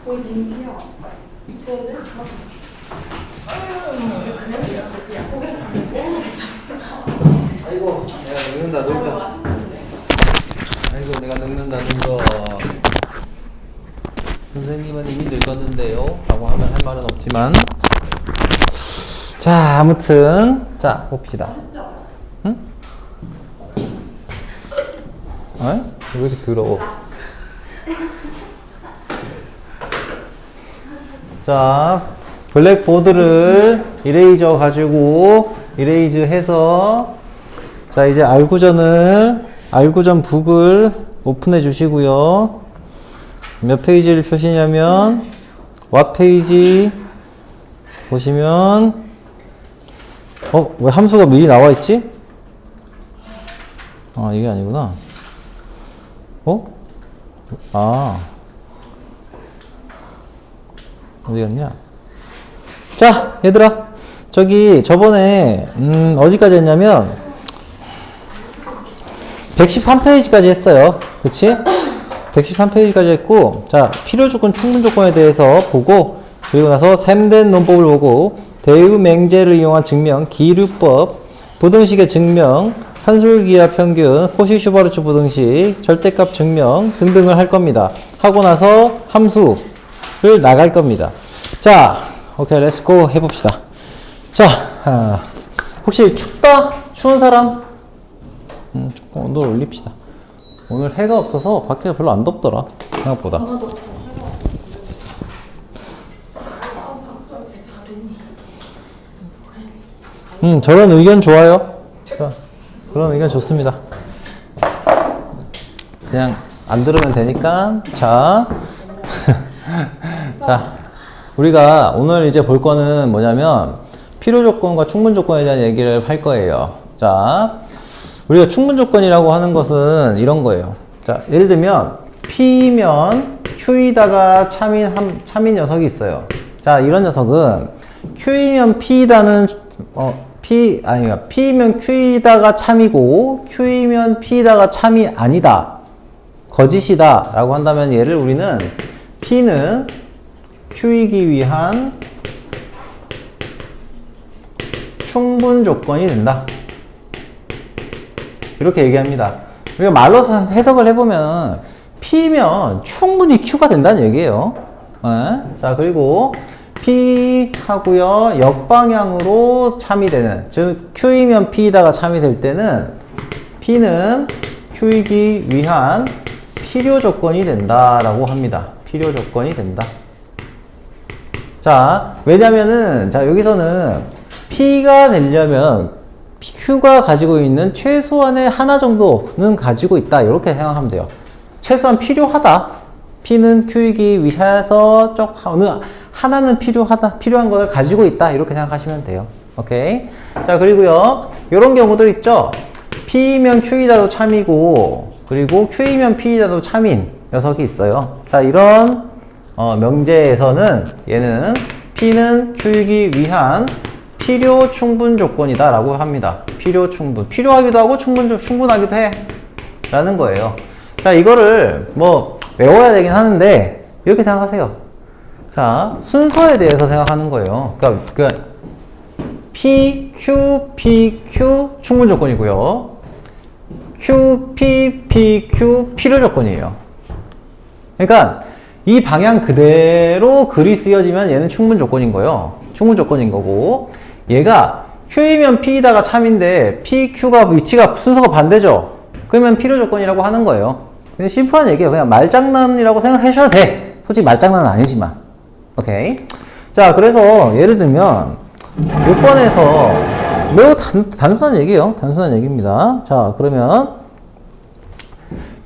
我已经跳，做的超好。可能比较不一样，我跟你讲， 아이고 내가 늙는다. 아이고 내가 늙는다는 거. 선생님은 이미 늙었는데요 라고 하면 할 말은 없지만, 자 아무튼 자 봅시다. 응? 어? 왜 이렇게 더러워? 자 블랙보드를 이레이저 가지고 이레이즈 해서, 자 이제 알구전 북을 오픈해 주시고요. 몇 페이지를 펴시냐면 왓 페이지 보시면, 왜 함수가 미리 나와 있지? 아 이게 아니구나. 어디 갔냐? 자 얘들아, 저기 저번에 어디까지 했냐면 113페이지까지 했어요. 그치? 113페이지까지 했고, 자 필요조건 충분조건에 대해서 보고, 그리고 나서 셈된 논법을 보고, 대유맹제를 이용한 증명, 기류법, 부등식의 증명, 산술기하 평균, 코시-슈바르츠 부등식, 절대값 증명 등등을 할 겁니다. 하고 나서 함수를 나갈 겁니다. 자, 오케이, 렛츠고 해봅시다. 자, 혹시 춥다? 추운 사람? 온도를 올립시다. 오늘 해가 없어서 밖에가 별로 안 덥더라, 생각보다. 저런 의견 좋아요. 자, 그런 의견 좋습니다. 그냥 안 들으면 되니까. 자, 자, 우리가 오늘 이제 볼 거는 뭐냐면 필요조건과 충분조건에 대한 얘기를 할 거예요. 자, 우리가 충분조건이라고 하는 것은 이런 거예요. 자, 예를 들면 P면 Q이다가 참인 녀석이 있어요. 자, 이런 녀석은 Q이면 P이다는 P면 Q이다가 참이고 Q이면 P이다가 참이 아니다, 거짓이다 라고 한다면, 얘를 우리는 P는 Q이기 위한 충분조건이 된다, 이렇게 얘기합니다. 우리가 말로 해석을 해보면 P면 충분히 Q가 된다는 얘기예요. 자, 그리고 P 하고요, 역방향으로 참이 되는, 즉 Q이면 P이다가 참이 될 때는 P는 Q이기 위한 필요조건이 된다라고 합니다. 필요조건이 된다. 자, 왜냐면은, 자 여기서는 P가 되려면 Q가 가지고 있는 최소한의 하나 정도는 가지고 있다, 이렇게 생각하면 돼요. 최소한 필요하다. P는 Q이기 위해서 어느 하나는 필요한 걸 가지고 있다, 이렇게 생각하시면 돼요. 오케이. 자, 그리고요, 요런 경우도 있죠. P면 Q이다도 참이고, 그리고 Q이면 P이다도 참인 녀석이 있어요. 자, 이런 명제에서는 얘는 P는 Q이기 위한 필요 충분 조건이다 라고 합니다. 필요 충분. 필요하기도 하고 충분하기도 해 라는 거예요. 자, 이거를 뭐 외워야 되긴 하는데, 이렇게 생각하세요. 자, 순서에 대해서 생각하는 거예요. 그러니까 P, Q, P, Q 충분 조건이고요. Q, P, P, Q 필요 조건이에요. 그러니까 이 방향 그대로 글이 쓰여지면 얘는 충분 조건인 거예요. 충분 조건인 거고, 얘가 Q이면 P이다가 참인데 P, Q가 위치가 순서가 반대죠. 그러면 필요 조건이라고 하는 거예요. 그냥 심플한 얘기예요. 그냥 말장난이라고 생각해 주셔도 돼. 솔직히 말장난은 아니지만. 오케이. 자, 그래서 예를 들면 6번에서 매우 단순한 얘기예요. 단순한 얘기입니다. 자, 그러면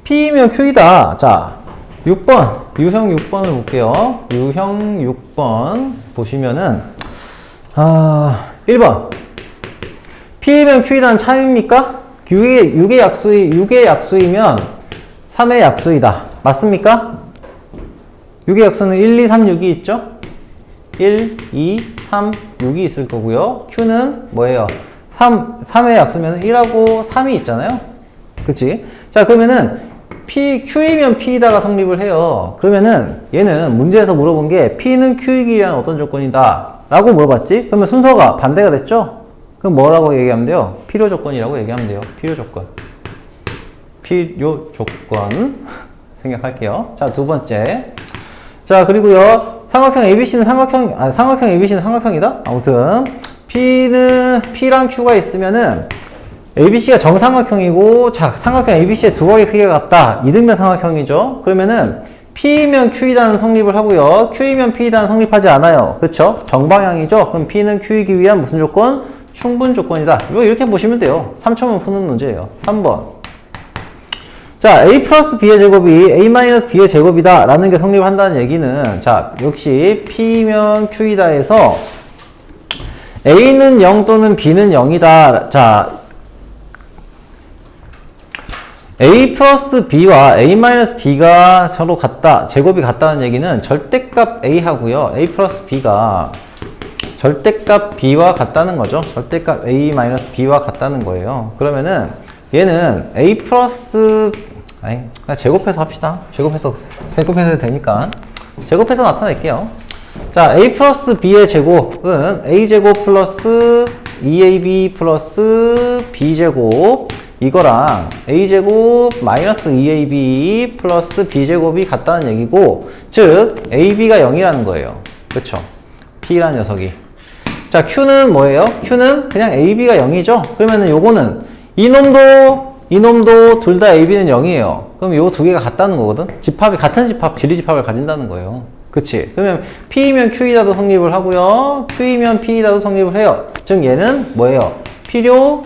P이면 Q이다. 자, 6번, 유형 6번을 볼게요. 유형 6번 보시면은 1번 P이면 Q이다는 참입니까? 6의 약수이면 3의 약수이다. 맞습니까? 6의 약수는 1, 2, 3, 6이 있죠? 1, 2, 3, 6이 있을 거고요. Q는 뭐예요? 3의 약수면 1하고 3이 있잖아요. 그치? 자, 그러면은 Q이면 P이다가 성립을 해요. 그러면은 얘는 문제에서 물어본 게 P는 Q이기 위한 어떤 조건이다 라고 물어봤지? 그러면 순서가 반대가 됐죠? 그럼 뭐라고 얘기하면 돼요? 필요 조건이라고 얘기하면 돼요. 필요 조건. 필요 조건 생각할게요. 자, 두 번째. 자, 그리고요. 삼각형 ABC는 삼각형 ABC는 삼각형이다? 아무튼 P랑 Q가 있으면은 ABC가 정삼각형이고, 자, 삼각형 ABC의 두 각의 크기가 같다. 이등변 삼각형이죠. 그러면은 P이면 Q이다는 성립을 하고요. Q이면 P이다는 성립하지 않아요. 그쵸? 정방향이죠. 그럼 P는 Q이기 위한 무슨 조건? 충분 조건이다. 이거 이렇게 보시면 돼요. 3초면 푸는 문제예요. 3번. 자, A 플러스 B의 제곱이 A 마이너스 B의 제곱이다 라는 게 성립한다는 얘기는, 자, 역시 P면 Q이다 해서 A는 0 또는 B는 0이다. 자, A 플러스 B와 A 마이너스 B가 서로 같다, 제곱이 같다는 얘기는 절대값 A 하고요. A 플러스 B가 절대값 B와 같다는 거죠. 절대값 A 마이너스 B와 같다는 거예요. 그러면은 얘는 A 플러스, 그냥 제곱해서 합시다. 제곱해서 해도 되니까. 제곱해서 나타낼게요. 자, A 플러스 B의 제곱은 A제곱 플러스 2AB 플러스 B제곱 이거랑 A제곱 마이너스 2AB 플러스 B제곱이 같다는 얘기고, 즉 AB가 0이라는 거예요. 그쵸? P라는 녀석이. 자, Q는 뭐예요? Q는 그냥 AB가 0이죠? 그러면은 요거는 이놈도 둘 다 AB는 0이에요. 그럼 요 두 개가 같다는 거거든? 집합이 같은 집합, 진리집합을 가진다는 거예요. 그치? 그러면 P이면 Q이다도 성립을 하고요. Q이면 P이다도 성립을 해요. 즉 얘는 뭐예요? 필요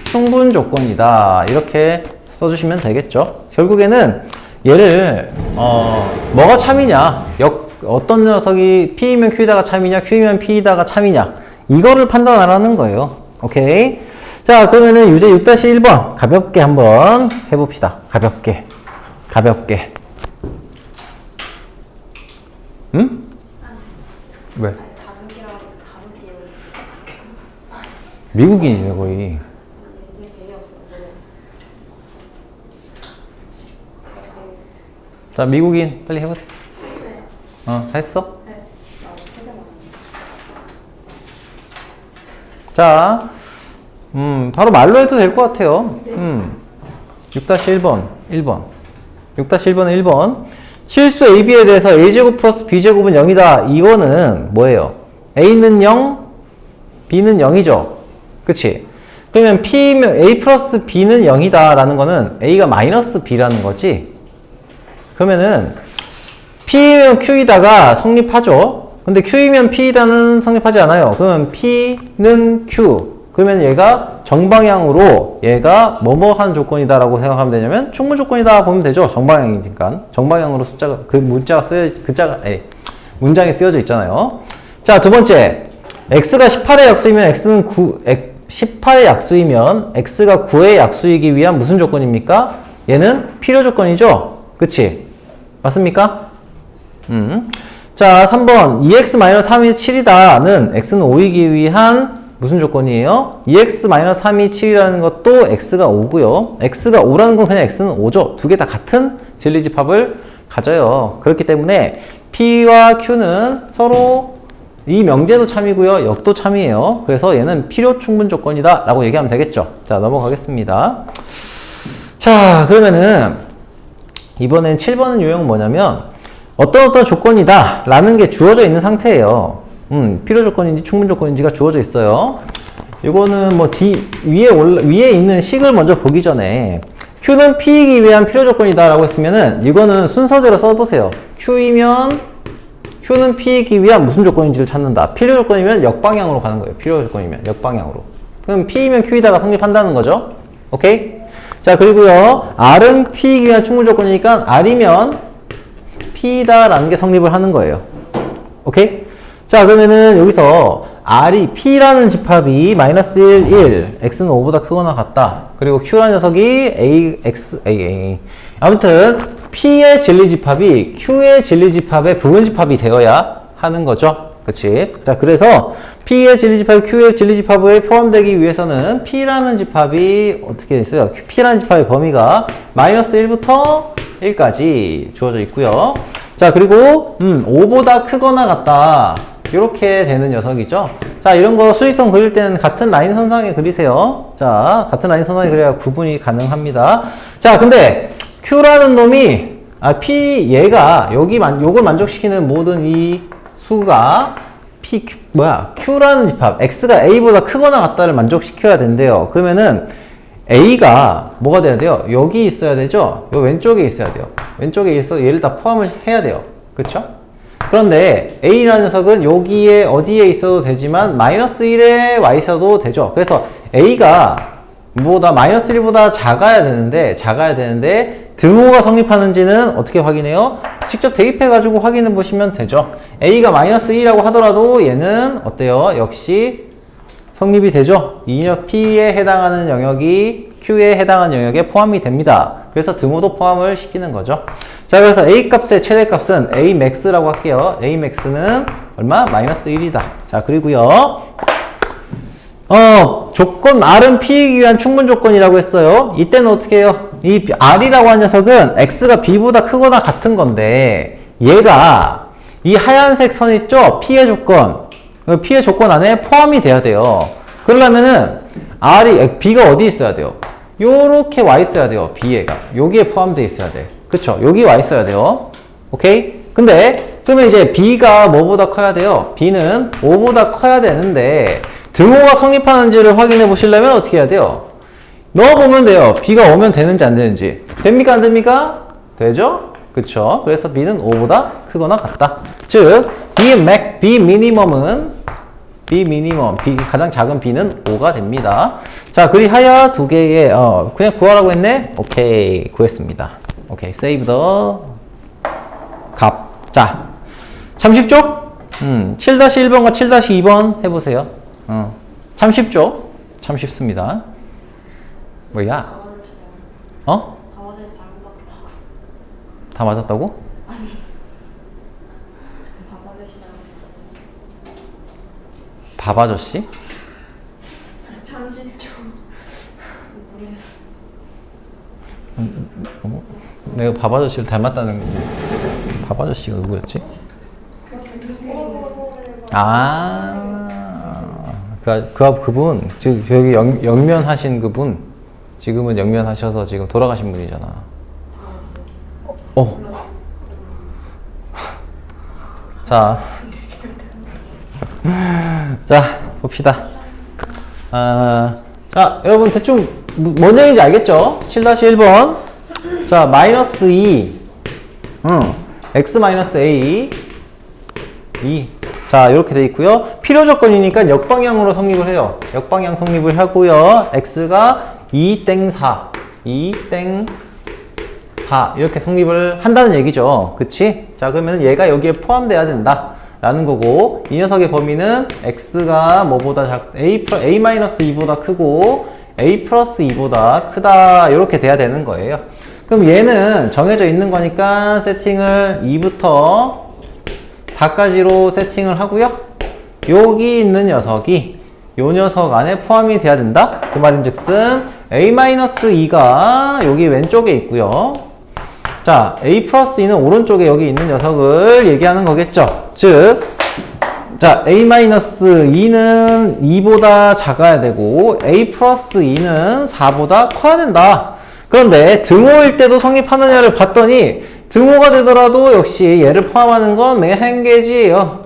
충분 조건이다. 이렇게 써주시면 되겠죠. 결국에는 얘를 뭐가 참이냐, 어떤 녀석이 P이면 Q이다가 참이냐, Q이면 P이다가 참이냐, 이거를 판단하라는 거예요. 오케이. 자, 그러면은 유제 6-1번 가볍게 한번 해봅시다. 가볍게. 응? 왜? 미국인이네 거의. 자, 미국인 빨리 해보세요. 다 했어? 자, 바로 말로 해도 될 것 같아요. 6-1번, 1번. 실수 AB에 대해서 A제곱 플러스 B제곱은 0이다. 이거는 뭐예요? A는 0, B는 0이죠. 그치? 그러면 A 플러스 B는 0이다 라는 거는 A가 마이너스 B라는 거지. 그러면은 P이면 Q이다가 성립하죠. 근데 Q이면 P이다는 성립하지 않아요. 그러면 P는 Q. 그러면 얘가 정방향으로 얘가 뭐뭐한 조건이다 라고 생각하면 되냐면 충분 조건이다 보면 되죠. 정방향이니까. 정방향으로 숫자가, 문장에 쓰여져 있잖아요. 자, 두 번째. X가 18의 약수이면 X는 18의 약수이면 X가 9의 약수이기 위한 무슨 조건입니까? 얘는 필요 조건이죠. 그치? 맞습니까? 자, 3번. 2x-3이 7이다는 X는 5이기 위한 무슨 조건이에요? 2x-3이 7이라는 것도 X가 5고요. X가 5라는 건 그냥 X는 5죠. 두 개 다 같은 진리집합을 가져요. 그렇기 때문에 P와 Q는 서로 이 명제도 참이고요. 역도 참이에요. 그래서 얘는 필요 충분 조건이다 라고 얘기하면 되겠죠. 자, 넘어가겠습니다. 자, 그러면은 이번엔 7번은 유형은 뭐냐면 어떤 조건이다 라는 게 주어져 있는 상태예요. 필요 조건인지 충분 조건인지가 주어져 있어요. 이거는 뭐 위에 있는 식을 먼저 보기 전에 Q는 P이기 위한 필요 조건이다 라고 했으면은 이거는 순서대로 써보세요. Q는 P이기 위한 무슨 조건인지를 찾는다. 필요 조건이면 역방향으로 가는 거예요. 필요 조건이면 역방향으로. 그럼 P이면 Q이다가 성립한다는 거죠. 오케이? 자, 그리고요. R은 P이기 위한 충분 조건이니까 R이면 P다라는 게 성립을 하는 거예요. 오케이? 자, 그러면은 여기서 R이 P라는 집합이 마이너스 1, X는 5보다 크거나 같다. 그리고 Q라는 녀석이 아무튼 P의 진리집합이 Q의 진리집합의 부분집합이 되어야 하는 거죠. 그치? 자, 그래서 P의 진리집합이 Q의 진리집합에 포함되기 위해서는 P라는 집합이 어떻게 있어요? P라는 집합의 범위가 마이너스 1부터 1까지 주어져 있고요. 자, 그리고 5보다 크거나 같다. 이렇게 되는 녀석이죠. 자, 이런 거 수익선 그릴 때는 같은 라인 선상에 그리세요. 자, 같은 라인 선상에 그려야 구분이 가능합니다. 자, 근데 Q라는 놈이 P 얘가 요걸 만족시키는 모든 이 수가 Q라는 집합 X가 A보다 크거나 같다를 만족시켜야 된대요. 그러면은 A가 뭐가 돼야 돼요? 여기 있어야 되죠? 요 왼쪽에 있어야 돼요. 왼쪽에 있어 얘를 다 포함을 해야 돼요. 그쵸? 그런데 A라는 녀석은 여기에 어디에 있어도 되지만 마이너스 1에 와 있어도 되죠. 그래서 A가 마이너스 1보다 작아야 되는데 등호가 성립하는지는 어떻게 확인해요? 직접 대입해가지고 확인해 보시면 되죠. A가 마이너스 1이라고 하더라도 얘는 어때요? 역시 성립이 되죠. P에 해당하는 영역이 Q에 해당하는 영역에 포함이 됩니다. 그래서 등호도 포함을 시키는 거죠. 자, 그래서 A 값의 최대값은 A max라고 할게요. A max는 얼마? 마이너스 1이다. 자, 그리고요. 조건 R은 P이기 위한 충분 조건이라고 했어요. 이때는 어떻게 해요? 이 R이라고 한 녀석은 X가 B보다 크거나 같은 건데 얘가 이 하얀색 선 있죠? P의 조건 안에 포함이 돼야 돼요. 그러려면은 B가 어디 있어야 돼요? 요렇게 와 있어야 돼요. B가 여기에 포함되어 있어야 돼. 그쵸? 여기 와 있어야 돼요. 오케이? 근데 그러면 이제 B가 뭐보다 커야 돼요? B는 5보다 커야 되는데 등호가 성립하는지를 확인해 보시려면 어떻게 해야 돼요? 넣어보면 돼요. B가 오면 되는지 안 되는지. 됩니까? 안 됩니까? 되죠? 그쵸? 그래서 B는 5보다 크거나 같다. 즉, B 미니멈은 가장 작은 B는 5가 됩니다. 자, 그리하여 두 개의, 그냥 구하라고 했네? 오케이, 구했습니다. 오케이, save the 값. 자, 참 쉽죠? 7-1번과 7-2번 해보세요. 참 쉽죠? 참 쉽습니다. 뭐야? 다 맞았다고? 밥 아저씨? 잠시죠. 모르겠어. 내가 밥 아저씨를 닮았다는 거. 밥 아저씨가 누구였지? 그분 지금 여기 영면하신 그분 지금은 영면하셔서 지금 돌아가신 분이잖아. 자 봅시다. 자, 여러분 대충 뭔 얘기인지 알겠죠? 7-1번. 자, 마이너스 2. x 마이너스 a 2. 자, 이렇게 돼 있고요. 필요 조건이니까 역방향으로 성립을 해요. 역방향 성립을 하고요. x가 2-4 이렇게 성립을 한다는 얘기죠. 그치? 자, 그러면 얘가 여기에 포함돼야 된다 라는 거고, 이 녀석의 범위는 x가 뭐보다 a-2보다 크고 a 플러스 2보다 크다 이렇게 돼야 되는 거예요. 그럼 얘는 정해져 있는 거니까 세팅을 2부터 4까지로 세팅을 하고요. 여기 있는 녀석이 요 녀석 안에 포함이 돼야 된다. 그 말인즉슨 a-2가 여기 왼쪽에 있고요. 자, a 플러스 2는 오른쪽에 여기 있는 녀석을 얘기하는 거겠죠. 즉, 자, a-2는 2보다 작아야 되고 a 플러스 2는 4보다 커야 된다. 그런데 등호일 때도 성립하느냐를 봤더니 등호가 되더라도 역시 얘를 포함하는 건 한 개지예요.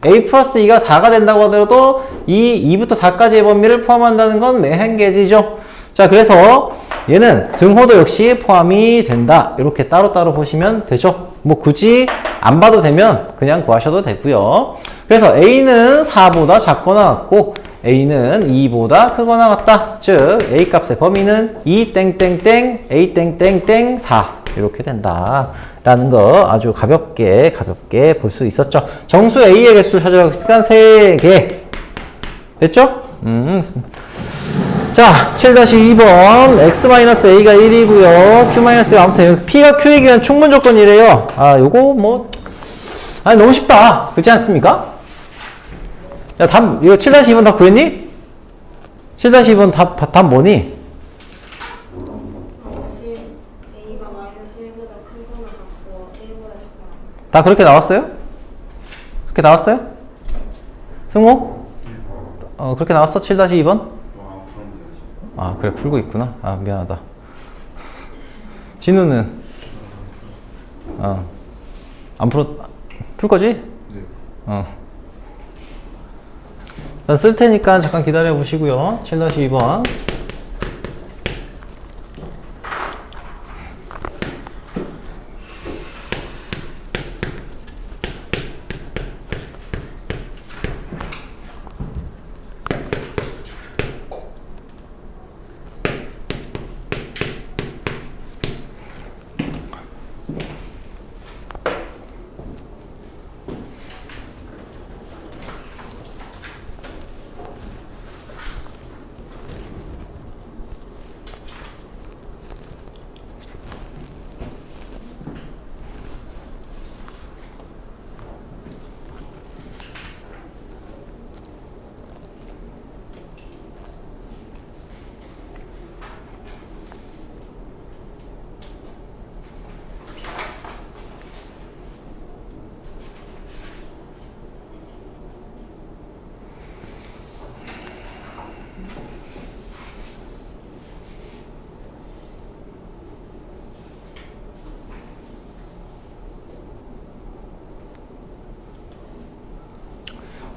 a 플러스 2가 4가 된다고 하더라도 이 2부터 4까지의 범위를 포함한다는 건 한 개지죠. 자, 그래서 얘는 등호도 역시 포함이 된다. 이렇게 따로따로 보시면 되죠. 뭐 굳이 안 봐도 되면 그냥 구하셔도 되고요. 그래서 a는 4보다 작거나 같고 a는 2보다 크거나 같다. 즉 a 값의 범위는 2 a 4 이렇게 된다 라는 거 아주 가볍게 볼 수 있었죠. 정수 a의 개수 찾아보니까 3개 됐죠? 자, 7-2번 x-a가 1이고요. q-가 아무튼 p가 q에 기한 충분 조건이래요. 요거 뭐 너무 쉽다. 그렇지 않습니까? 야, 이거 7-2번 다 구했니? 7-2번 답 뭐니? A가 마이너스 1보다 크거나 같고 1보다 작거나. 다 그렇게 나왔어요? 그렇게 나왔어요? 승호? 그렇게 나왔어? 7-2번? 아, 그래, 풀고 있구나. 아, 미안하다. 진우는? 안 풀 거지? 네. 자, 쓸 테니까 잠깐 기다려 보시고요. 7-2번.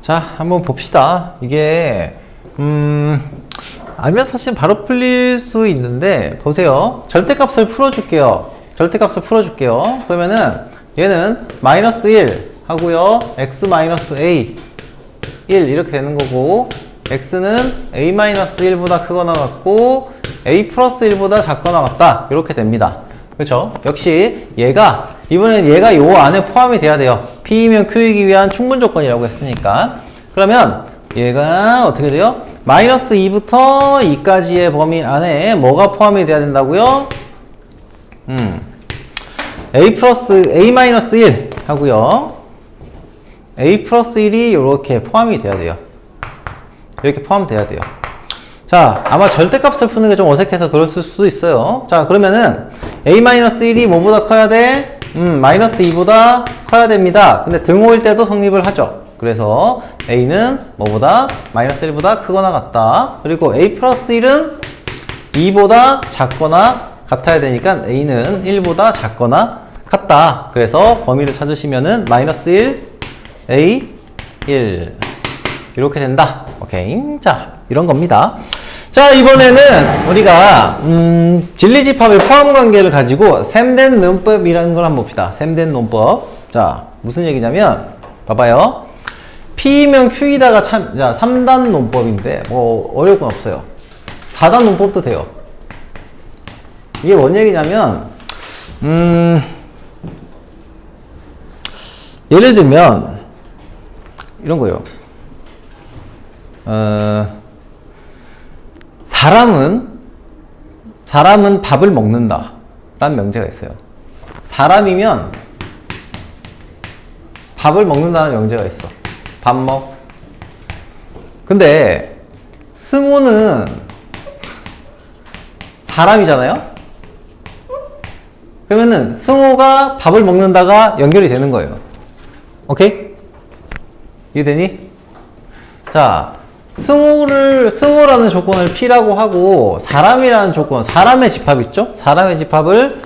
자, 한번 봅시다. 이게 알면 사실 바로 풀릴 수 있는데, 보세요. 절대값을 풀어줄게요. 그러면은 얘는 마이너스 1 하고요, x 마이너스 a 1 이렇게 되는 거고, x는 a 마이너스 1보다 크거나 같고 a 플러스 1보다 작거나 같다, 이렇게 됩니다. 그렇죠? 역시 이번엔 얘가 요 안에 포함이 돼야 돼요. P이면 Q이기 위한 충분 조건이라고 했으니까. 그러면 얘가 어떻게 돼요? 마이너스 2부터 2까지의 범위 안에 뭐가 포함이 돼야 된다고요? A 마이너스 1 하고요, A 플러스 1이 이렇게 포함이 돼야 돼요. 이렇게 포함돼야 돼요. 자, 아마 절대값을 푸는 게 좀 어색해서 그랬을 수도 있어요. 자, 그러면은 A-1이 뭐보다 커야 돼? 마이너스 2보다 커야 됩니다. 근데 등호일 때도 성립을 하죠. 그래서 A는 뭐보다? 마이너스 1보다 크거나 같다. 그리고 A 플러스 1은 2보다 작거나 같아야 되니까 A는 1보다 작거나 같다. 그래서 범위를 찾으시면은 마이너스 1, A, 1 이렇게 된다. 오케이. 자, 이런 겁니다. 자, 이번에는 우리가 진리집합의 포함관계를 가지고 셈된 논법이라는 걸 한번 봅시다. 셈된 논법. 자, 무슨 얘기냐면 봐봐요. P면 Q이다가 자, 3단 논법인데 뭐 어려울 건 없어요. 4단 논법도 돼요. 이게 뭔 얘기냐면 예를 들면 이런 거예요. 사람은 밥을 먹는다 라는 명제가 있어요. 사람이면 밥을 먹는다는 명제가 있어. 밥 먹. 근데 승호는 사람이잖아요. 그러면은 승호가 밥을 먹는다가 연결이 되는 거예요. 오케이? 이해되니? 자, 승호라는 조건을 P라고 하고 사람이라는 조건, 사람의 집합 있죠? 사람의 집합을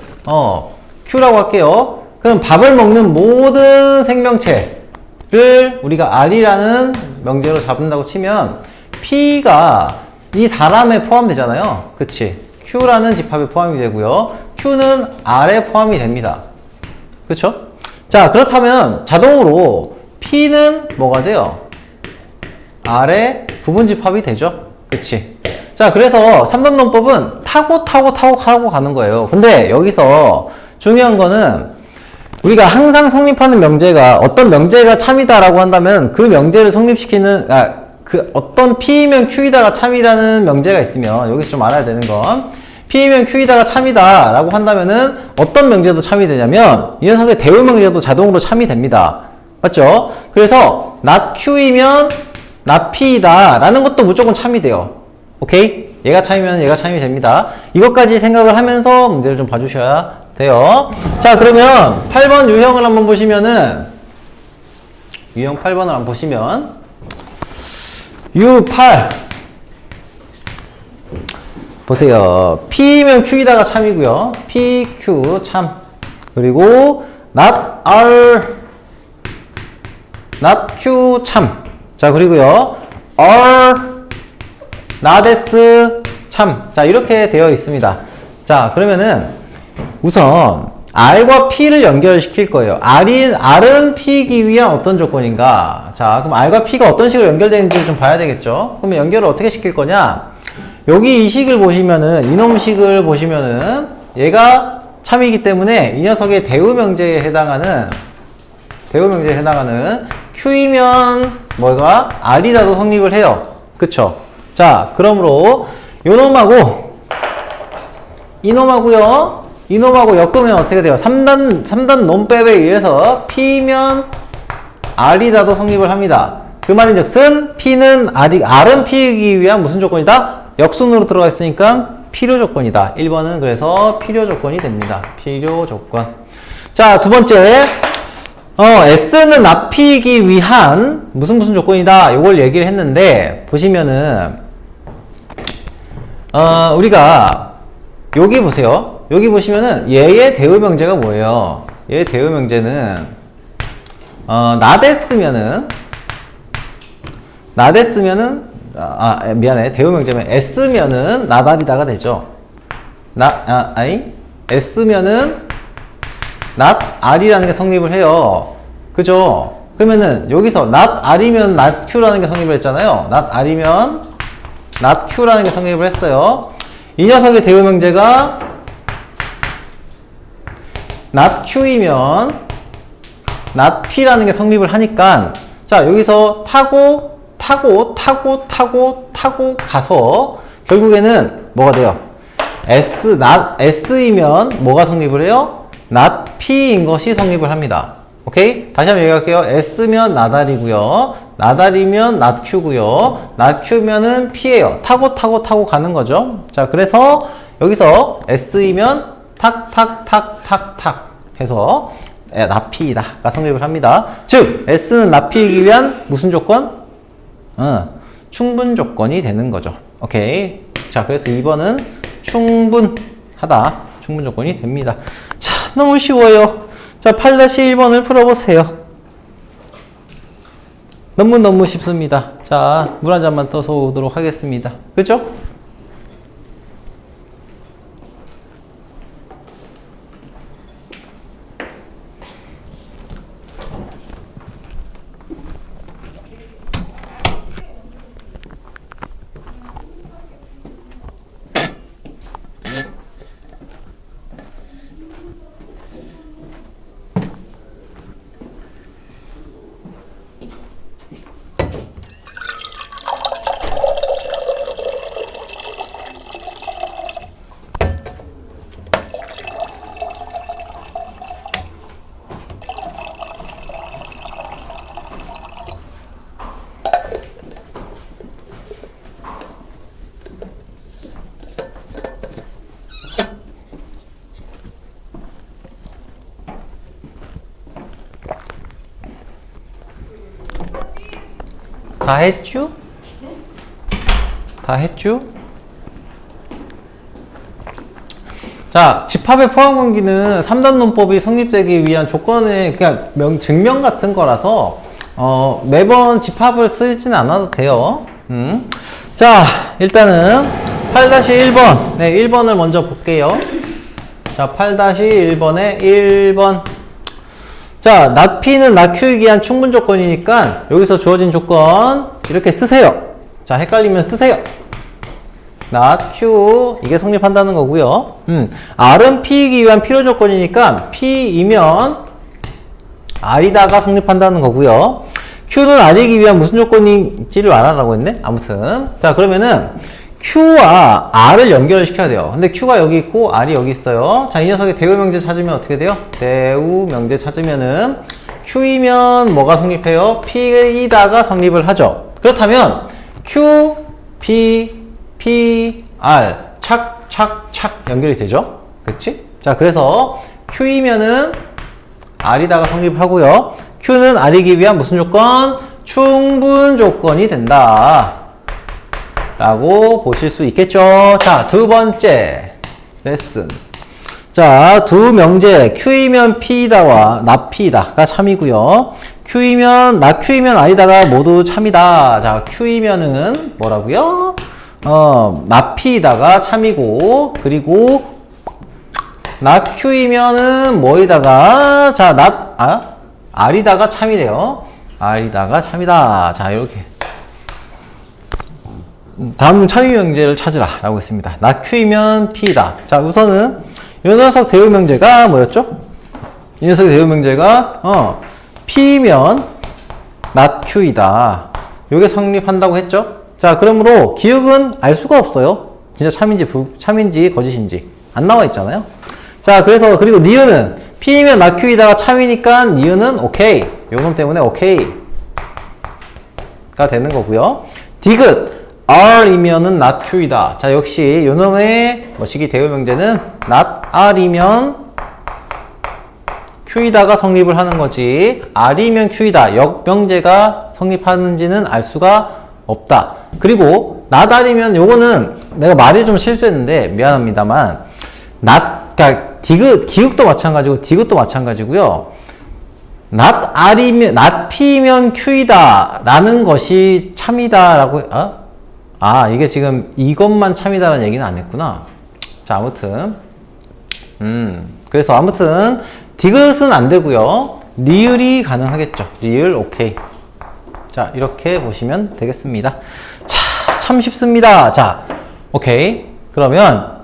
Q라고 할게요. 그럼 밥을 먹는 모든 생명체를 우리가 R이라는 명제로 잡는다고 치면 P가 이 사람에 포함되잖아요. 그치? Q라는 집합에 포함이 되고요. Q는 R에 포함이 됩니다. 그쵸? 자, 그렇다면 자동으로 P는 뭐가 돼요? R의 부분집합이 되죠. 그치? 자, 그래서 3단 논법은 타고 가는 거예요. 근데 여기서 중요한 거는 우리가 항상 성립하는 명제가 어떤 명제가 참이다라고 한다면 그 명제를 성립시키는 어떤 P이면 Q이다가 참이라는 명제가 있으면 여기서 좀 알아야 되는 건 P이면 Q이다가 참이다라고 한다면은 어떤 명제도 참이 되냐면 이 녀석의 대우 명제도 자동으로 참이 됩니다. 맞죠? 그래서 not Q이면 나 P이다 라는 것도 무조건 참이 돼요. 오케이? 얘가 참이면 얘가 참이 됩니다. 이것까지 생각을 하면서 문제를 좀 봐주셔야 돼요. 자, 그러면 8번 유형을 한번 보시면은, 유형 8번을 한번 보시면, U8 보세요. P면 Q이다가 참이고요. P, Q 참. 그리고 not R, not Q 참. 자, 그리고요. R, not S 참. 자, 이렇게 되어 있습니다. 자, 그러면은 우선 R과 P를 연결시킬 거예요. R은 P이기 위한 어떤 조건인가? 자, 그럼 R과 P가 어떤 식으로 연결되는지 좀 봐야 되겠죠? 그러면 연결을 어떻게 시킬 거냐? 여기 이 식을 보시면은, 이놈식을 보시면은, 얘가 참이기 때문에 이 녀석의 대우명제에 해당하는 Q이면 뭐가? R이라도 성립을 해요. 그쵸? 자, 그러므로 요놈하고 이놈하고요. 이놈하고 엮으면 어떻게 돼요? 3단 논법에 의해서 P면 R이라도 성립을 합니다. 그 말인즉슨 R은 P이기 위한 무슨 조건이다? 역순으로 들어가 있으니까 필요 조건이다. 1번은 그래서 필요 조건이 됩니다. 필요 조건. 자, 두 번째. S는 납피이기 위한 무슨 조건이다. 요걸 얘기를 했는데, 보시면은, 우리가, 여기 보세요. 여기 보시면은, 얘의 대우명제가 뭐예요? 얘의 대우명제는, 미안해. 대우명제면 S면은 나달이다가 되죠. S면은 not R이라는 게 성립을 해요. 그죠? 그러면은 여기서 not R이면 not Q라는 게 성립을 했잖아요. not R이면 not Q라는 게 성립을 했어요. 이 녀석의 대우명제가 not Q이면 not P라는 게 성립을 하니까, 자, 여기서 타고 가서 결국에는 뭐가 돼요? not S이면 뭐가 성립을 해요? not P인 것이 성립을 합니다. 오케이? 다시 한번 얘기할게요. S면 not R이고요. not R이면 not Q고요. not Q면은 P예요. 타고 가는 거죠. 자, 그래서 여기서 S이면 탁 해서 not P이다가 성립을 합니다. 즉, S는 not P이기 위한 무슨 조건? 충분 조건이 되는 거죠. 오케이. 자, 그래서 2번은 충분하다. 충분 조건이 됩니다. 자, 너무 쉬워요. 자, 8-1번을 풀어보세요. 너무 쉽습니다. 자, 물 한 잔만 떠서 오도록 하겠습니다. 그죠? 다 했죠? 다 했죠? 자, 집합의 포함관계는 3단 논법이 성립되기 위한 조건의 그냥 증명 같은 거라서 매번 집합을 쓰진 않아도 돼요. 자, 일단은 8-1번. 네, 1번을 먼저 볼게요. 자, 8-1번에 1번. 자, not P는 not Q이기 위한 충분 조건이니까 여기서 주어진 조건 이렇게 쓰세요. 자, 헷갈리면 쓰세요. not Q 이게 성립한다는 거고요. R은 P이기 위한 필요 조건이니까 P이면 R이다가 성립한다는 거고요. Q는 R이기 위한 무슨 조건인지를 알아라고 했네. 아무튼 자, 그러면은 Q와 R을 연결을 시켜야 돼요. 근데 Q가 여기 있고 R이 여기 있어요. 자, 이 녀석의 대우명제 찾으면 어떻게 돼요? 대우명제 찾으면은 Q이면 뭐가 성립해요? P이다가 성립을 하죠. 그렇다면 Q, P, P, R 착착착 연결이 되죠? 그치? 자, 그래서 Q이면은 R이다가 성립하고요. Q는 R이기 위한 무슨 조건? 충분 조건이 된다 라고 보실 수 있겠죠. 자, 두 번째 레슨. 자, 두 명제 Q이면 P이다와 나 P이다가 참이고요. Q이면 나 Q이면 R이다가 모두 참이다. 자, Q이면은 뭐라고요? 나 P이다가 참이고, 그리고 나 Q이면은 뭐이다가 자, R이다가 참이래요. R이다가 참이다. 자, 이렇게 다음 참이 명제를 찾으라 라고 했습니다. 나 Q이면 P이다. 자, 우선은 이 녀석 대우 명제가 뭐였죠? 이 녀석의 대우 명제가 P면 not Q이다. 요게 성립한다고 했죠? 자, 그러므로 기억은 알 수가 없어요. 진짜 참인지 거짓인지 안 나와 있잖아요. 자, 그래서 그리고 니은은 P면 not Q이다가 참이니까 니은은 오케이. 요놈 때문에 오케이가 되는 거고요. 디귿 R이면은 not Q이다. 자, 역시 요놈의 뭐시기 대우 명제는 not R이면 Q이다가 성립을 하는 거지. R이면 Q이다. 역명제가 성립하는지는 알 수가 없다. 그리고 not R이면 요거는 내가 말이 좀 실수했는데 미안합니다만 그러니까 기욱도 마찬가지고 디귿도 마찬가지고요. not R이면 not P면 Q이다 라는 것이 참이다라고 이게 지금 이것만 참이다라는 얘기는 안 했구나. 자, 아무튼 그래서 아무튼 디귿은 안 되고요. 리을이 가능하겠죠. 리을 오케이. 자, 이렇게 보시면 되겠습니다. 자, 참 쉽습니다. 자, 오케이. 그러면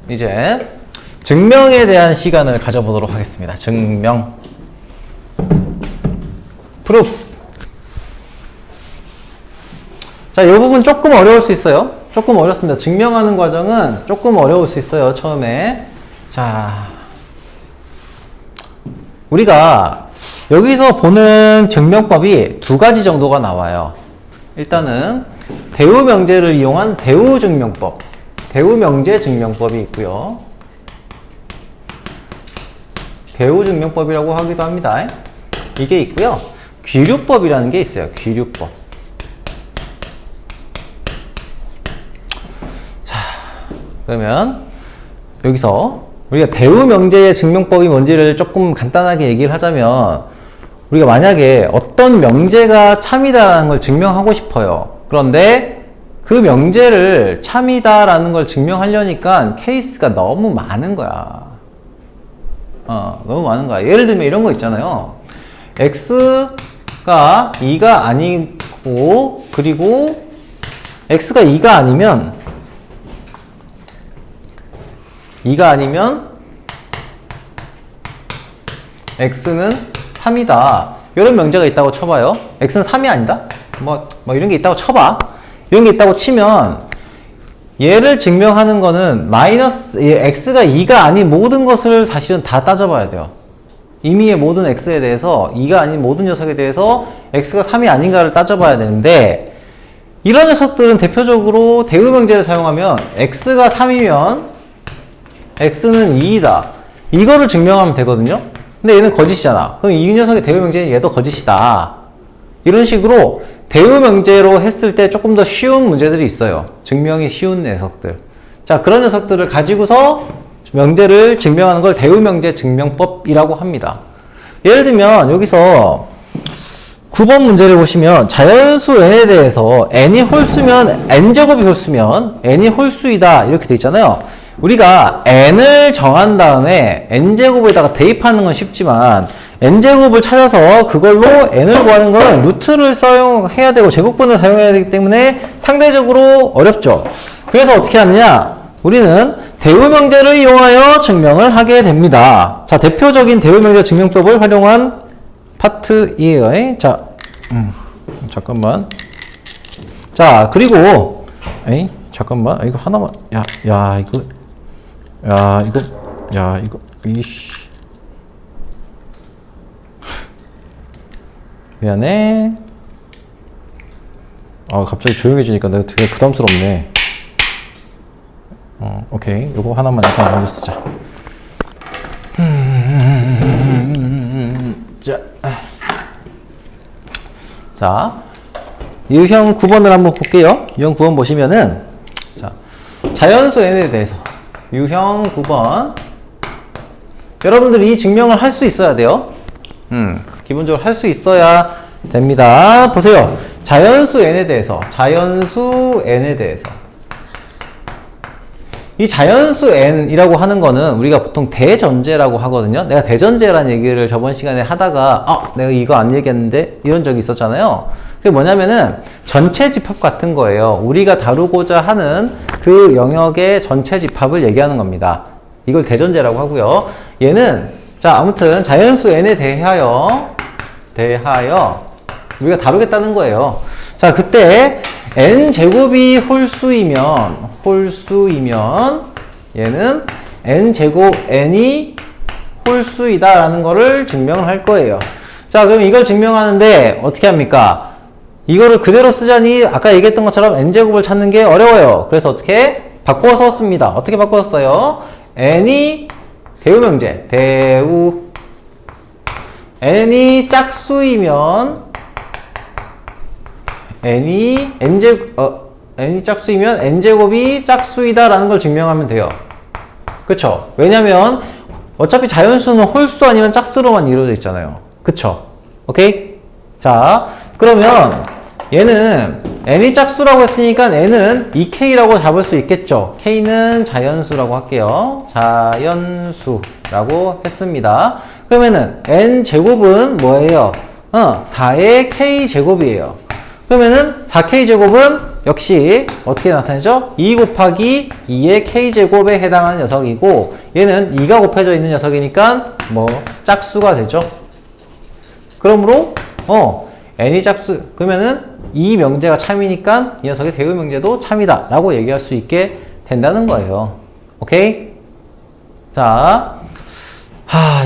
이제 증명에 대한 시간을 가져보도록 하겠습니다. 증명. proof. 자, 이 부분 조금 어려울 수 있어요. 조금 어렵습니다. 증명하는 과정은 조금 어려울 수 있어요. 처음에. 자, 우리가 여기서 보는 증명법이 두 가지 정도가 나와요. 일단은 대우명제를 이용한 대우증명법, 대우명제 증명법이 있고요. 대우증명법이라고 하기도 합니다. 이게 있고요. 귀류법이라는 게 있어요. 귀류법. 자, 그러면 여기서 우리가 대우명제의 증명법이 뭔지를 조금 간단하게 얘기를 하자면, 우리가 만약에 어떤 명제가 참이다라는 걸 증명하고 싶어요. 그런데 그 명제를 참이다라는 걸 증명하려니까 케이스가 너무 많은 거야. 너무 많은 거야. 예를 들면 이런 거 있잖아요. x가 2가 아니고, 그리고 x가 2가 아니면 x는 3이다. 이런 명제가 있다고 쳐봐요. x는 3이 아니다? 뭐 이런 게 있다고 쳐봐. 이런 게 있다고 치면 얘를 증명하는 거는 x가 2가 아닌 모든 것을 사실은 다 따져봐야 돼요. 임의의 모든 x에 대해서 2가 아닌 모든 녀석에 대해서 x가 3이 아닌가를 따져봐야 되는데, 이런 녀석들은 대표적으로 대우명제를 사용하면 x가 3이면 x는 2이다. 이거를 증명하면 되거든요. 근데 얘는 거짓이잖아. 그럼 이 녀석의 대우명제는 얘도 거짓이다. 이런 식으로 대우명제로 했을 때 조금 더 쉬운 문제들이 있어요. 증명이 쉬운 녀석들. 자, 그런 녀석들을 가지고서 명제를 증명하는 걸 대우명제 증명법이라고 합니다. 예를 들면 여기서 9번 문제를 보시면 자연수 n에 대해서 n이 홀수면 n제곱이 홀수면 n이 홀수이다 이렇게 돼 있잖아요. 우리가 n을 정한 다음에 n제곱에다가 대입하는 건 쉽지만 n제곱을 찾아서 그걸로 n을 구하는 건 루트를 사용해야 되고 제곱분을 사용해야 되기 때문에 상대적으로 어렵죠. 그래서 어떻게 하느냐? 우리는 대우명제를 이용하여 증명을 하게 됩니다. 자, 대표적인 대우명제 증명법을 활용한 파트이에요. 자, 잠깐만. 자, 그리고 잠깐만. 이거 하나만. 이거 이씨. 미안해. 아, 갑자기 조용해지니까 내가 되게 부담스럽네. 오케이. 요거 하나만 약간 먼저 쓰자. 자, 유형 9번을 한번 볼게요. 유형 9번 보시면은, 자, 자연수 n에 대해서. 유형 9번. 여러분들이 이 증명을 할 수 있어야 돼요. 기본적으로 할 수 있어야 됩니다. 보세요. 자연수 n에 대해서. 자연수 n에 대해서. 이 자연수 n이라고 하는 거는 우리가 보통 대전제라고 하거든요. 내가 대전제라는 얘기를 저번 시간에 하다가 내가 이거 안 얘기했는데 이런 적이 있었잖아요. 그게 뭐냐면은 전체 집합 같은 거예요. 우리가 다루고자 하는 그 영역의 전체 집합을 얘기하는 겁니다. 이걸 대전제라고 하고요. 얘는 자 아무튼 자연수 n에 대하여 우리가 다루겠다는 거예요. 자 그때 n제곱이 홀수이면 얘는 n제곱 n이 홀수이다 라는 거를 증명을 할 거예요. 자 그럼 이걸 증명하는데 어떻게 합니까? 이거를 그대로 쓰자니 아까 얘기했던 것처럼 n제곱을 찾는 게 어려워요. 그래서 어떻게? 바꿔서 씁니다. 어떻게 바꿔서 써요? n이 대우명제 n이 짝수이면 n이 짝수이면 n제곱이 짝수이다 라는 걸 증명하면 돼요. 그쵸? 왜냐면 어차피 자연수는 홀수 아니면 짝수로만 이루어져 있잖아요. 그쵸? 오케이? 자 그러면 얘는 n이 짝수라고 했으니까 n은 2k라고 잡을 수 있겠죠? k는 자연수라고 할게요. 자연수라고 했습니다. 그러면은 n제곱은 뭐예요? 4의 k제곱이에요. 그러면은 4k제곱은 역시 어떻게 나타내죠? 2 곱하기 2의 k제곱에 해당하는 녀석이고 얘는 2가 곱해져 있는 녀석이니까 뭐 짝수가 되죠. 그러므로 n이 짝수 그러면은 이 명제가 참이니까 이 녀석의 대우 명제도 참이다 라고 얘기할 수 있게 된다는 거예요. 오케이? 자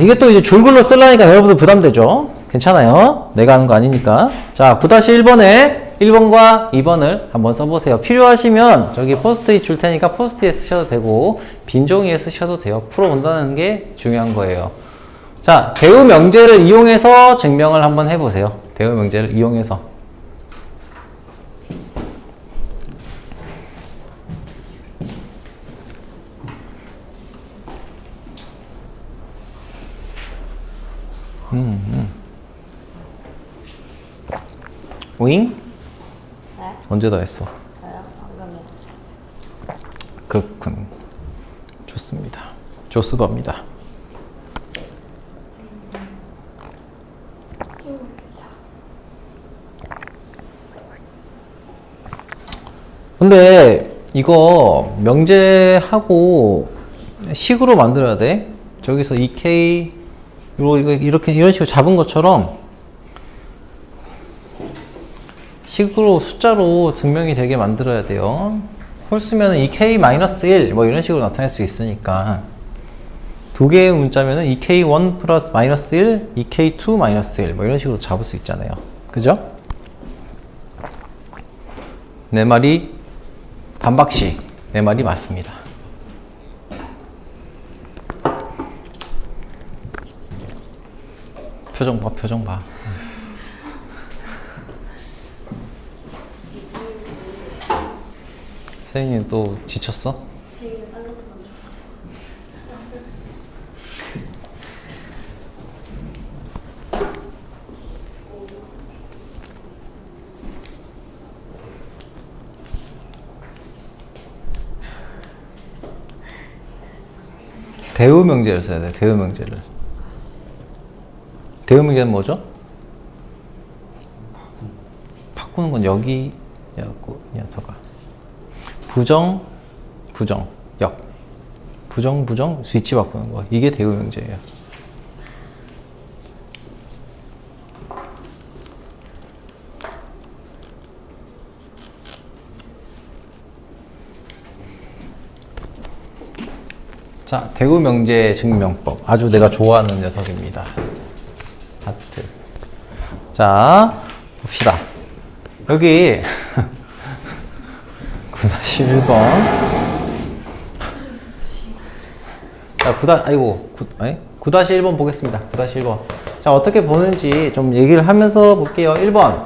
이게 또 이제 줄글로 쓰려니까 여러분들 부담되죠? 괜찮아요. 내가 하는 거 아니니까. 자 9-1번에 1번과 2번을 한번 써보세요. 필요하시면 저기 포스트잇 줄 테니까 포스트잇에 쓰셔도 되고 빈 종이에 쓰셔도 돼요. 풀어본다는 게 중요한 거예요. 자, 대우 명제를 이용해서 증명을 한번 해보세요. 대우 명제를 이용해서. 오잉? 네? 언제 다 했어? 저요? 방금요. 그렇군. 좋습니다. 조스버입니다. 근데 이거 명제하고 식으로 만들어야 돼. 저기서 2K 이런 식으로 잡은 것처럼 식으로 숫자로 증명이 되게 만들어야 돼요. 홀수면 2K-1 뭐 이런 식으로 나타낼 수 있으니까 두 개의 문자면은 2K1 플러스 마이너스 1, 2K2 마이너스 1 뭐 이런 식으로 잡을 수 있잖아요. 그죠? 내 말이 반박시 내 말이 맞습니다. 표정 봐, 표정 봐. 세인이 또 지쳤어? 세일을 쌀로도 만들어. 대우 명제를 써야 돼. 대우 명제를. 대우 명제는 뭐죠? 바꾸는 건 여기였고 이 녀석아. 부정, 역. 부정, 스위치 바꾸는 거. 이게 대우 명제예요. 자, 대우 명제 증명법. 아주 내가 좋아하는 녀석입니다. 하트. 자, 봅시다. 여기 9-1번. 자, 9-1번 보겠습니다. 9-1번. 자, 어떻게 보는지 좀 얘기를 하면서 볼게요. 1번.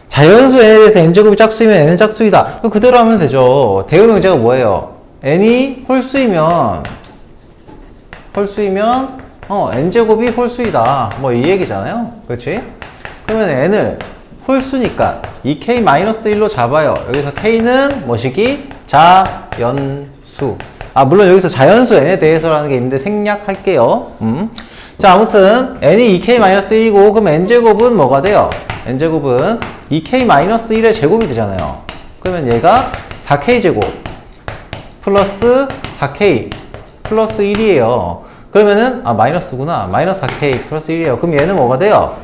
자연수 n에 대해서 n제곱이 짝수이면 n은 짝수이다. 그대로 하면 되죠. 대응 명제가 뭐예요? n이 홀수이면 n제곱이 홀수이다. 뭐 이 얘기잖아요. 그렇지? 그러면 n을 홀수니까 2k-1로 잡아요. 여기서 k는 뭐시기? 자연수. 물론 여기서 자연수 n에 대해서라는 게 있는데 생략할게요. 자, 아무튼 n이 2k-1이고 그럼 n제곱은 뭐가 돼요? n제곱은 2k-1의 제곱이 되잖아요. 그러면 얘가 4k제곱 플러스 4k 플러스 1이에요. 그러면은 마이너스구나. 마이너스 4k 플러스 1이에요. 그럼 얘는 뭐가 돼요?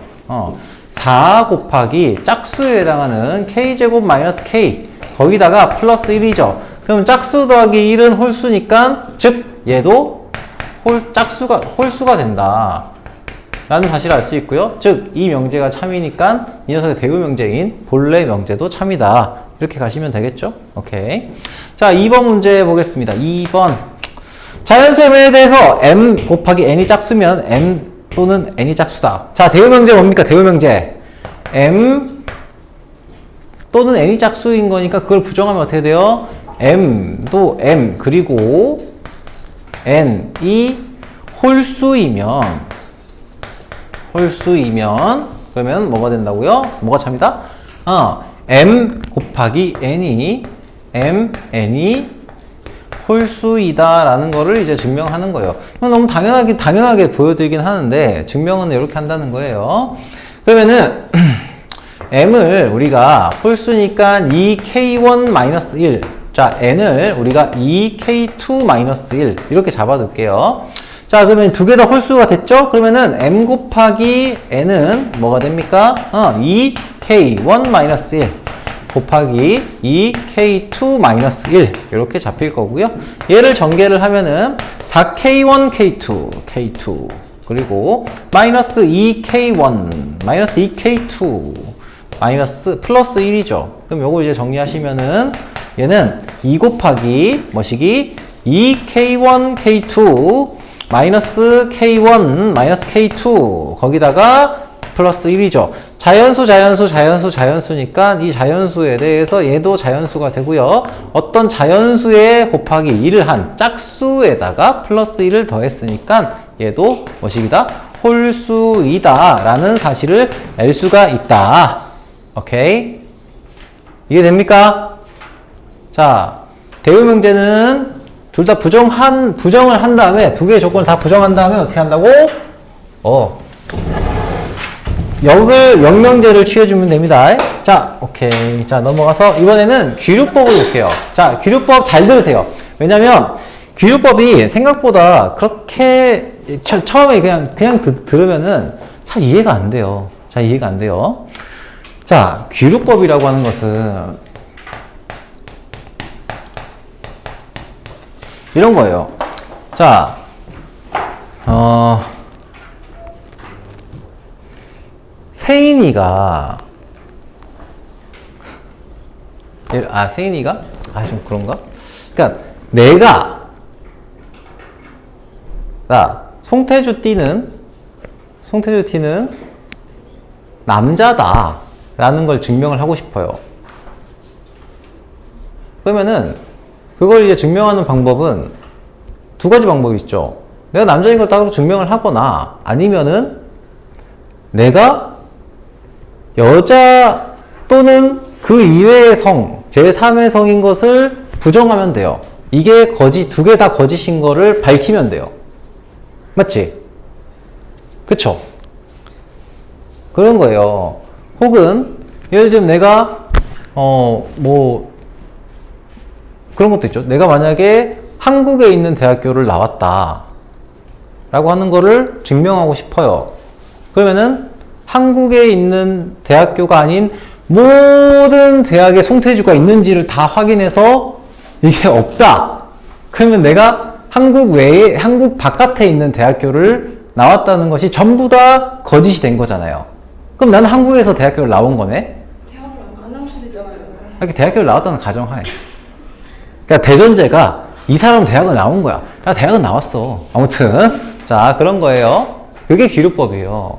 4 곱하기 짝수에 해당하는 k제곱 마이너스 k 거기다가 플러스 1이죠. 그럼 짝수 더하기 1은 홀수니까 즉 얘도 홀수가 된다 라는 사실을 알 수 있고요. 즉 이 명제가 참이니까 이 녀석의 대우 명제인 본래 명제도 참이다. 이렇게 가시면 되겠죠. 오케이. 자, 2번 문제 보겠습니다. 2번. 자연수 m에 대해서 m 곱하기 n이 짝수면 m 또는 n이 짝수다. 자, 대우 명제 뭡니까? 대우 명제. m 또는 n이 짝수인 거니까 그걸 부정하면 어떻게 돼요? m도 m 그리고 n이 홀수이면 그러면 뭐가 된다고요? 뭐가 참이다? m 곱하기 n이 홀수이다 라는 거를 이제 증명하는 거예요. 너무 당연하게 보여드리긴 하는데 증명은 이렇게 한다는 거예요. 그러면은 m을 우리가 홀수니까 2k1-1 자, n을 우리가 2k2-1 이렇게 잡아둘게요. 자, 그러면 두 개 다 홀수가 됐죠? 그러면은 m 곱하기 n은 뭐가 됩니까? 2k1-1 곱하기 2k2-1 이렇게 잡힐 거고요. 얘를 전개를 하면은 4k1, k2 그리고 마이너스 2k1, 마이너스 2k2 마이너스 플러스 1이죠. 그럼 요거 이제 정리하시면은 얘는 2 곱하기 뭐시기? 2k1, k2 마이너스 k1, 마이너스 k2 거기다가 플러스 1이죠. 자연수니까 이 자연수에 대해서 얘도 자연수가 되고요. 어떤 자연수에 곱하기 1을 한 짝수에다가 플러스 1을 더했으니까 얘도 뭐시기다? 홀수이다 라는 사실을 알 수가 있다. 오케이? 이해됩니까? 자, 대우명제는 둘 다 부정을 한 다음에 두 개의 조건을 다 부정한 다음에 어떻게 한다고? 역명제를 취해주면 됩니다. 자, 오케이. 자, 넘어가서 이번에는 귀류법을 볼게요. 자, 귀류법 잘 들으세요. 왜냐면 귀류법이 생각보다 그렇게 처음에 그냥 들으면은 잘 이해가 안 돼요. 자, 귀류법이라고 하는 것은 이런 거예요. 자, 세인이가 좀 그런가? 그러니까 내가 송태주 T는 남자다 라는 걸 증명을 하고 싶어요. 그러면은 그걸 이제 증명하는 방법은 두 가지 방법이 있죠. 내가 남자인 걸 따로 증명을 하거나 아니면은 내가 여자 또는 그 이외의 성, 제3의 성인 것을 부정하면 돼요. 이게 두 개 다 거짓인 거를 밝히면 돼요. 맞지? 그쵸? 그런 거예요. 혹은 예를 들면 내가 그런 것도 있죠. 내가 만약에 한국에 있는 대학교를 나왔다 라고 하는 거를 증명하고 싶어요. 그러면은 한국에 있는 대학교가 아닌 모든 대학에 송태주가 있는지를 다 확인해서 이게 없다. 그러면 내가 한국 바깥에 있는 대학교를 나왔다는 것이 전부 다 거짓이 된 거잖아요. 그럼 나는 한국에서 대학교를 나온 거네? 대학을 안 나올 수도 있잖아요. 이렇게 대학교를 나왔다는 가정하에. 그러니까 대전제가 이 사람은 대학은 나온 거야. 야, 대학은 나왔어. 아무튼 자 그런 거예요. 그게 기류법이에요.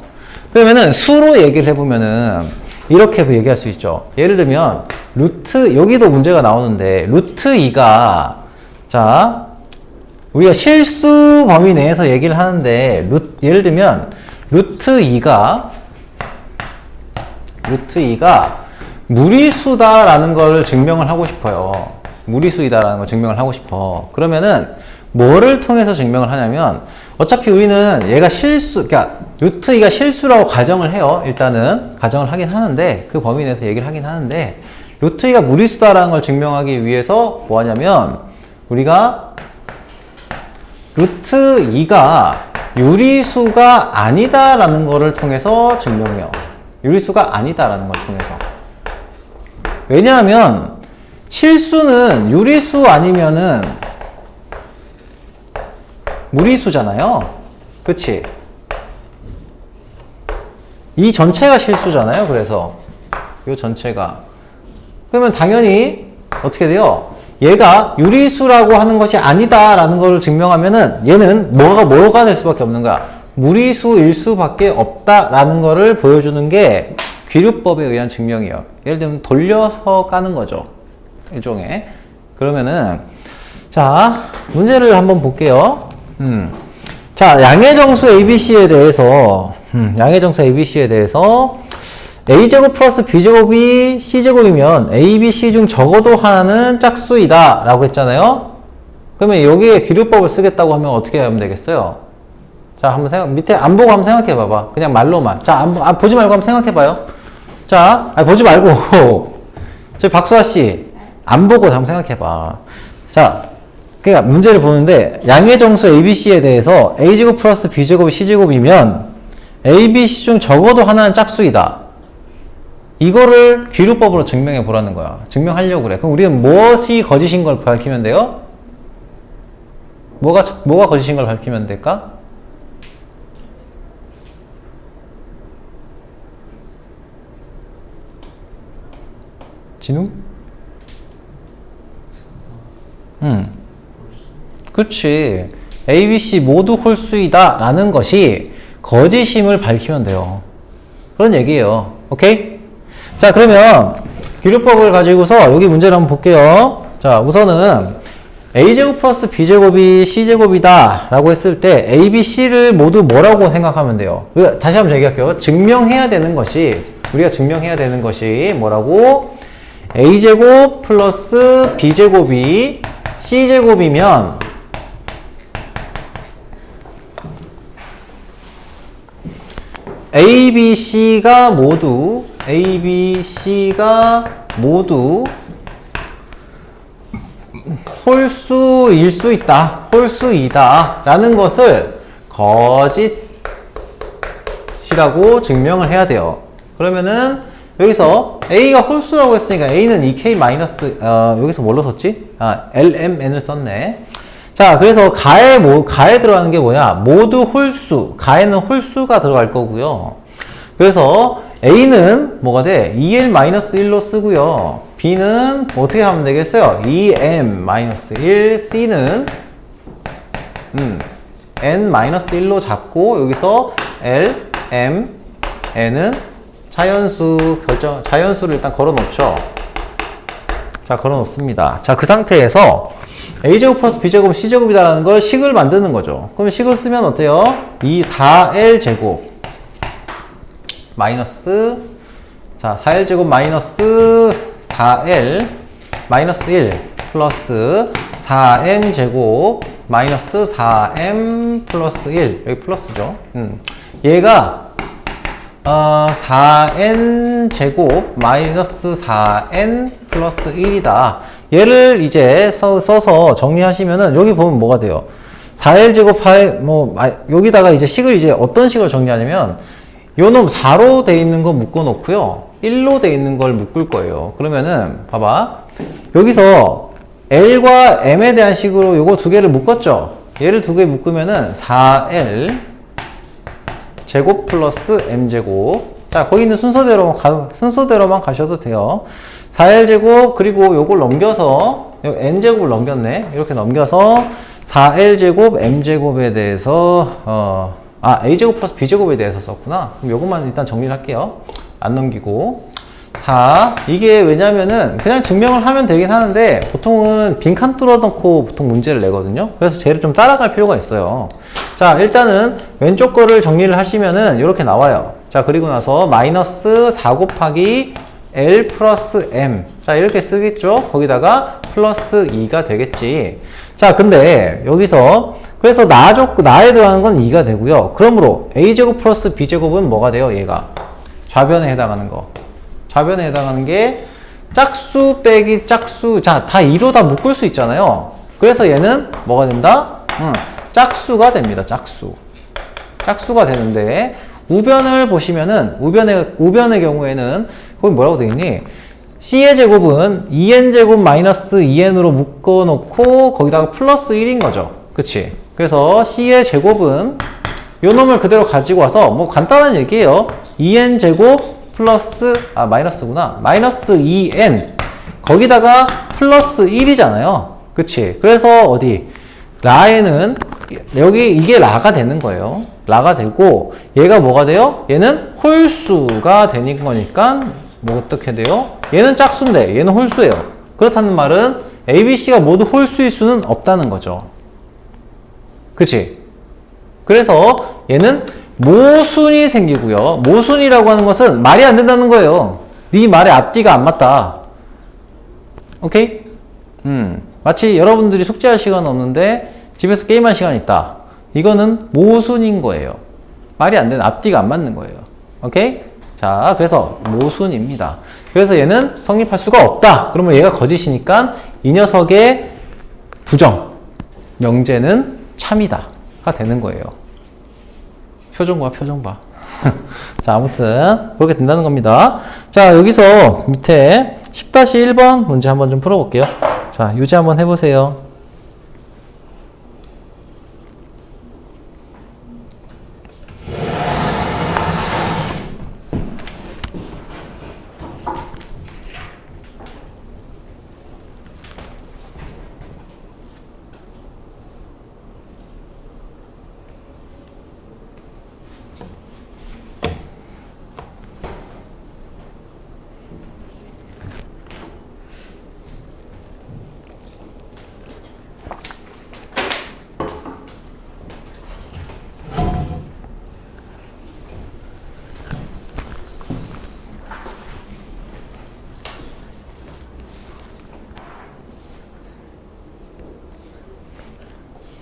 그러면은 수로 얘기를 해보면은 이렇게 얘기할 수 있죠. 예를 들면 루트 여기도 문제가 나오는데 루트 2가 자 우리가 실수 범위 내에서 얘기를 하는데 예를 들면 루트 2가 무리수다라는 걸 증명을 하고 싶어요. 무리수이다라는 걸 증명을 하고 싶어. 그러면은 뭐를 통해서 증명을 하냐면 어차피 우리는 얘가 그러니까 루트 2가 실수라고 가정을 해요. 일단은 가정을 하긴 하는데 그 범위 내에서 얘기를 하긴 하는데 루트 2가 무리수다라는 걸 증명하기 위해서 뭐 하냐면 우리가 루트 2가 유리수가 아니다라는 거를 통해서 증명해요. 유리수가 아니다라는 걸 통해서. 왜냐하면 실수는 유리수 아니면은 무리수잖아요. 그치? 이 전체가 실수잖아요. 그래서 이 전체가. 그러면 당연히 어떻게 돼요? 얘가 유리수라고 하는 것이 아니다라는 걸 증명하면은 얘는 뭐가 될 수밖에 없는 거야. 무리수일 수밖에 없다라는 거를 보여주는 게 귀류법에 의한 증명이에요. 예를 들면 돌려서 까는 거죠. 일종의. 그러면은 자 문제를 한번 볼게요. 자 양의 정수 ABC에 대해서 A제곱 플러스 B제곱이 C제곱이면 A, B, C 중 적어도 하나는 짝수이다 라고 했잖아요. 그러면 여기에 귀류법을 쓰겠다고 하면 어떻게 하면 되겠어요? 자 한번 밑에 안 보고 한번 생각해 봐봐. 그냥 말로만. 자 보지 말고 한번 생각해 봐요. 자 보지 말고 저희 박수아씨 안 보고 한번 생각해 봐. 자 그러니까 문제를 보는데 양의 정수 ABC에 대해서 A제곱 플러스 B제곱이 C제곱이면 A, B, C 중 적어도 하나는 짝수이다. 이거를 귀류법으로 증명해 보라는 거야. 증명하려고 그래. 그럼 우리는 무엇이 거짓인 걸 밝히면 돼요? 뭐가 거짓인 걸 밝히면 될까? 진우? 그렇지. A, B, C 모두 홀수이다 라는 것이 거짓임을 밝히면 돼요. 그런 얘기예요. 오케이? 자 그러면 귀류법을 가지고서 여기 문제를 한번 볼게요. 자 우선은 A제곱 플러스 B제곱이 C제곱이다 라고 했을 때 A, B, C를 모두 뭐라고 생각하면 돼요? 다시 한번 얘기할게요. 우리가 증명해야 되는 것이 뭐라고? A제곱 플러스 B제곱이 C제곱이면 A, B, C가 모두 홀수일 수 있다. 홀수이다. 라는 것을 거짓이라고 증명을 해야 돼요. 그러면은 여기서 A가 홀수라고 했으니까 A는 2K- 여기서 뭘로 썼지? LMN을 썼네. 자, 그래서 가에 들어가는 게 뭐냐? 모두 홀수. 가에는 홀수가 들어갈 거고요. 그래서 A는 뭐가 돼? 2L-1로 쓰고요. B는 어떻게 하면 되겠어요? 2M-1, C는 N-1로 잡고 여기서 L, M, N은 자연수를 일단 걸어 놓죠. 자, 걸어 놓습니다. 자, 그 상태에서 A제곱 플러스 B제곱은 C제곱이다라는 걸 식을 만드는 거죠. 그럼 식을 쓰면 어때요? 4L제곱 마이너스 4L제곱 마이너스 4L 마이너스 1 플러스 4M제곱 마이너스 4M 플러스 1 여기 플러스죠. 얘가 4N제곱 마이너스 4N 플러스 1이다. 얘를 이제 써서 정리하시면은 여기 보면 뭐가 돼요? 4L제곱 여기다가 이제 식을 이제 어떤 식으로 정리하냐면 요놈 4로 돼 있는 거 묶어 놓고요. 1로 돼 있는 걸 묶을 거예요. 그러면은 봐봐. 여기서 L과 M에 대한 식으로 요거 두 개를 묶었죠. 얘를 두 개 묶으면은 4L 제곱 플러스 M제곱. 자, 거기 있는 순서대로만 가셔도 돼요. 4L제곱 그리고 요걸 넘겨서 여기 n제곱을 넘겼네. 이렇게 넘겨서 4l제곱 m제곱에 대해서 a제곱 플러스 b제곱에 대해서 썼구나. 그럼 요것만 일단 정리를 할게요. 안 넘기고 4. 이게 왜냐면은 그냥 증명을 하면 되긴 하는데 보통은 빈칸 뚫어놓고 보통 문제를 내거든요. 그래서 쟤를 좀 따라갈 필요가 있어요. 자, 일단은 왼쪽 거를 정리를 하시면은 이렇게 나와요. 자, 그리고 나서 마이너스 4 곱하기 L 플러스 M. 자, 이렇게 쓰겠죠? 거기다가 플러스 2가 되겠지. 자, 근데 여기서 그래서 나에 들어가는 건 2가 되고요. 그러므로 A제곱 플러스 B제곱은 뭐가 돼요? 얘가 좌변에 해당하는 거. 좌변에 해당하는 게 짝수 빼기 짝수. 자, 다 2로 다 묶을 수 있잖아요. 그래서 얘는 뭐가 된다? 짝수가 됩니다. 짝수가 되는데 우변을 보시면은 우변의 경우에는 거기 뭐라고 되어 있니? C의 제곱은 2n제곱 마이너스 2n으로 묶어놓고 거기다가 플러스 1인 거죠. 그치? 그래서 C의 제곱은 요 놈을 그대로 가지고 와서 뭐 간단한 얘기예요. 2n제곱 플러스 마이너스구나. 마이너스 2n 거기다가 플러스 1이잖아요. 그치? 그래서 어디? 라에는 여기 이게 라가 되는 거예요. 라가 되고 얘가 뭐가 돼요? 얘는 홀수가 되는 거니까 뭐 어떻게 돼요? 얘는 짝수인데 얘는 홀수예요. 그렇다는 말은 A, B, C가 모두 홀수일 수는 없다는 거죠. 그치? 그래서 얘는 모순이 생기고요. 모순이라고 하는 것은 말이 안 된다는 거예요. 네 말에 앞뒤가 안 맞다. 오케이? 마치 여러분들이 숙제할 시간 없는데 집에서 게임할 시간 있다. 이거는 모순인 거예요. 말이 안 되는, 앞뒤가 안 맞는 거예요. 오케이? 자, 그래서 모순입니다. 그래서 얘는 성립할 수가 없다. 그러면 얘가 거짓이니까 이 녀석의 부정, 명제는 참이다가 되는 거예요. 표정 봐. 자, 아무튼 그렇게 된다는 겁니다. 자, 여기서 밑에 10-1번 문제 한번 좀 풀어볼게요. 자, 유지 한번 해보세요.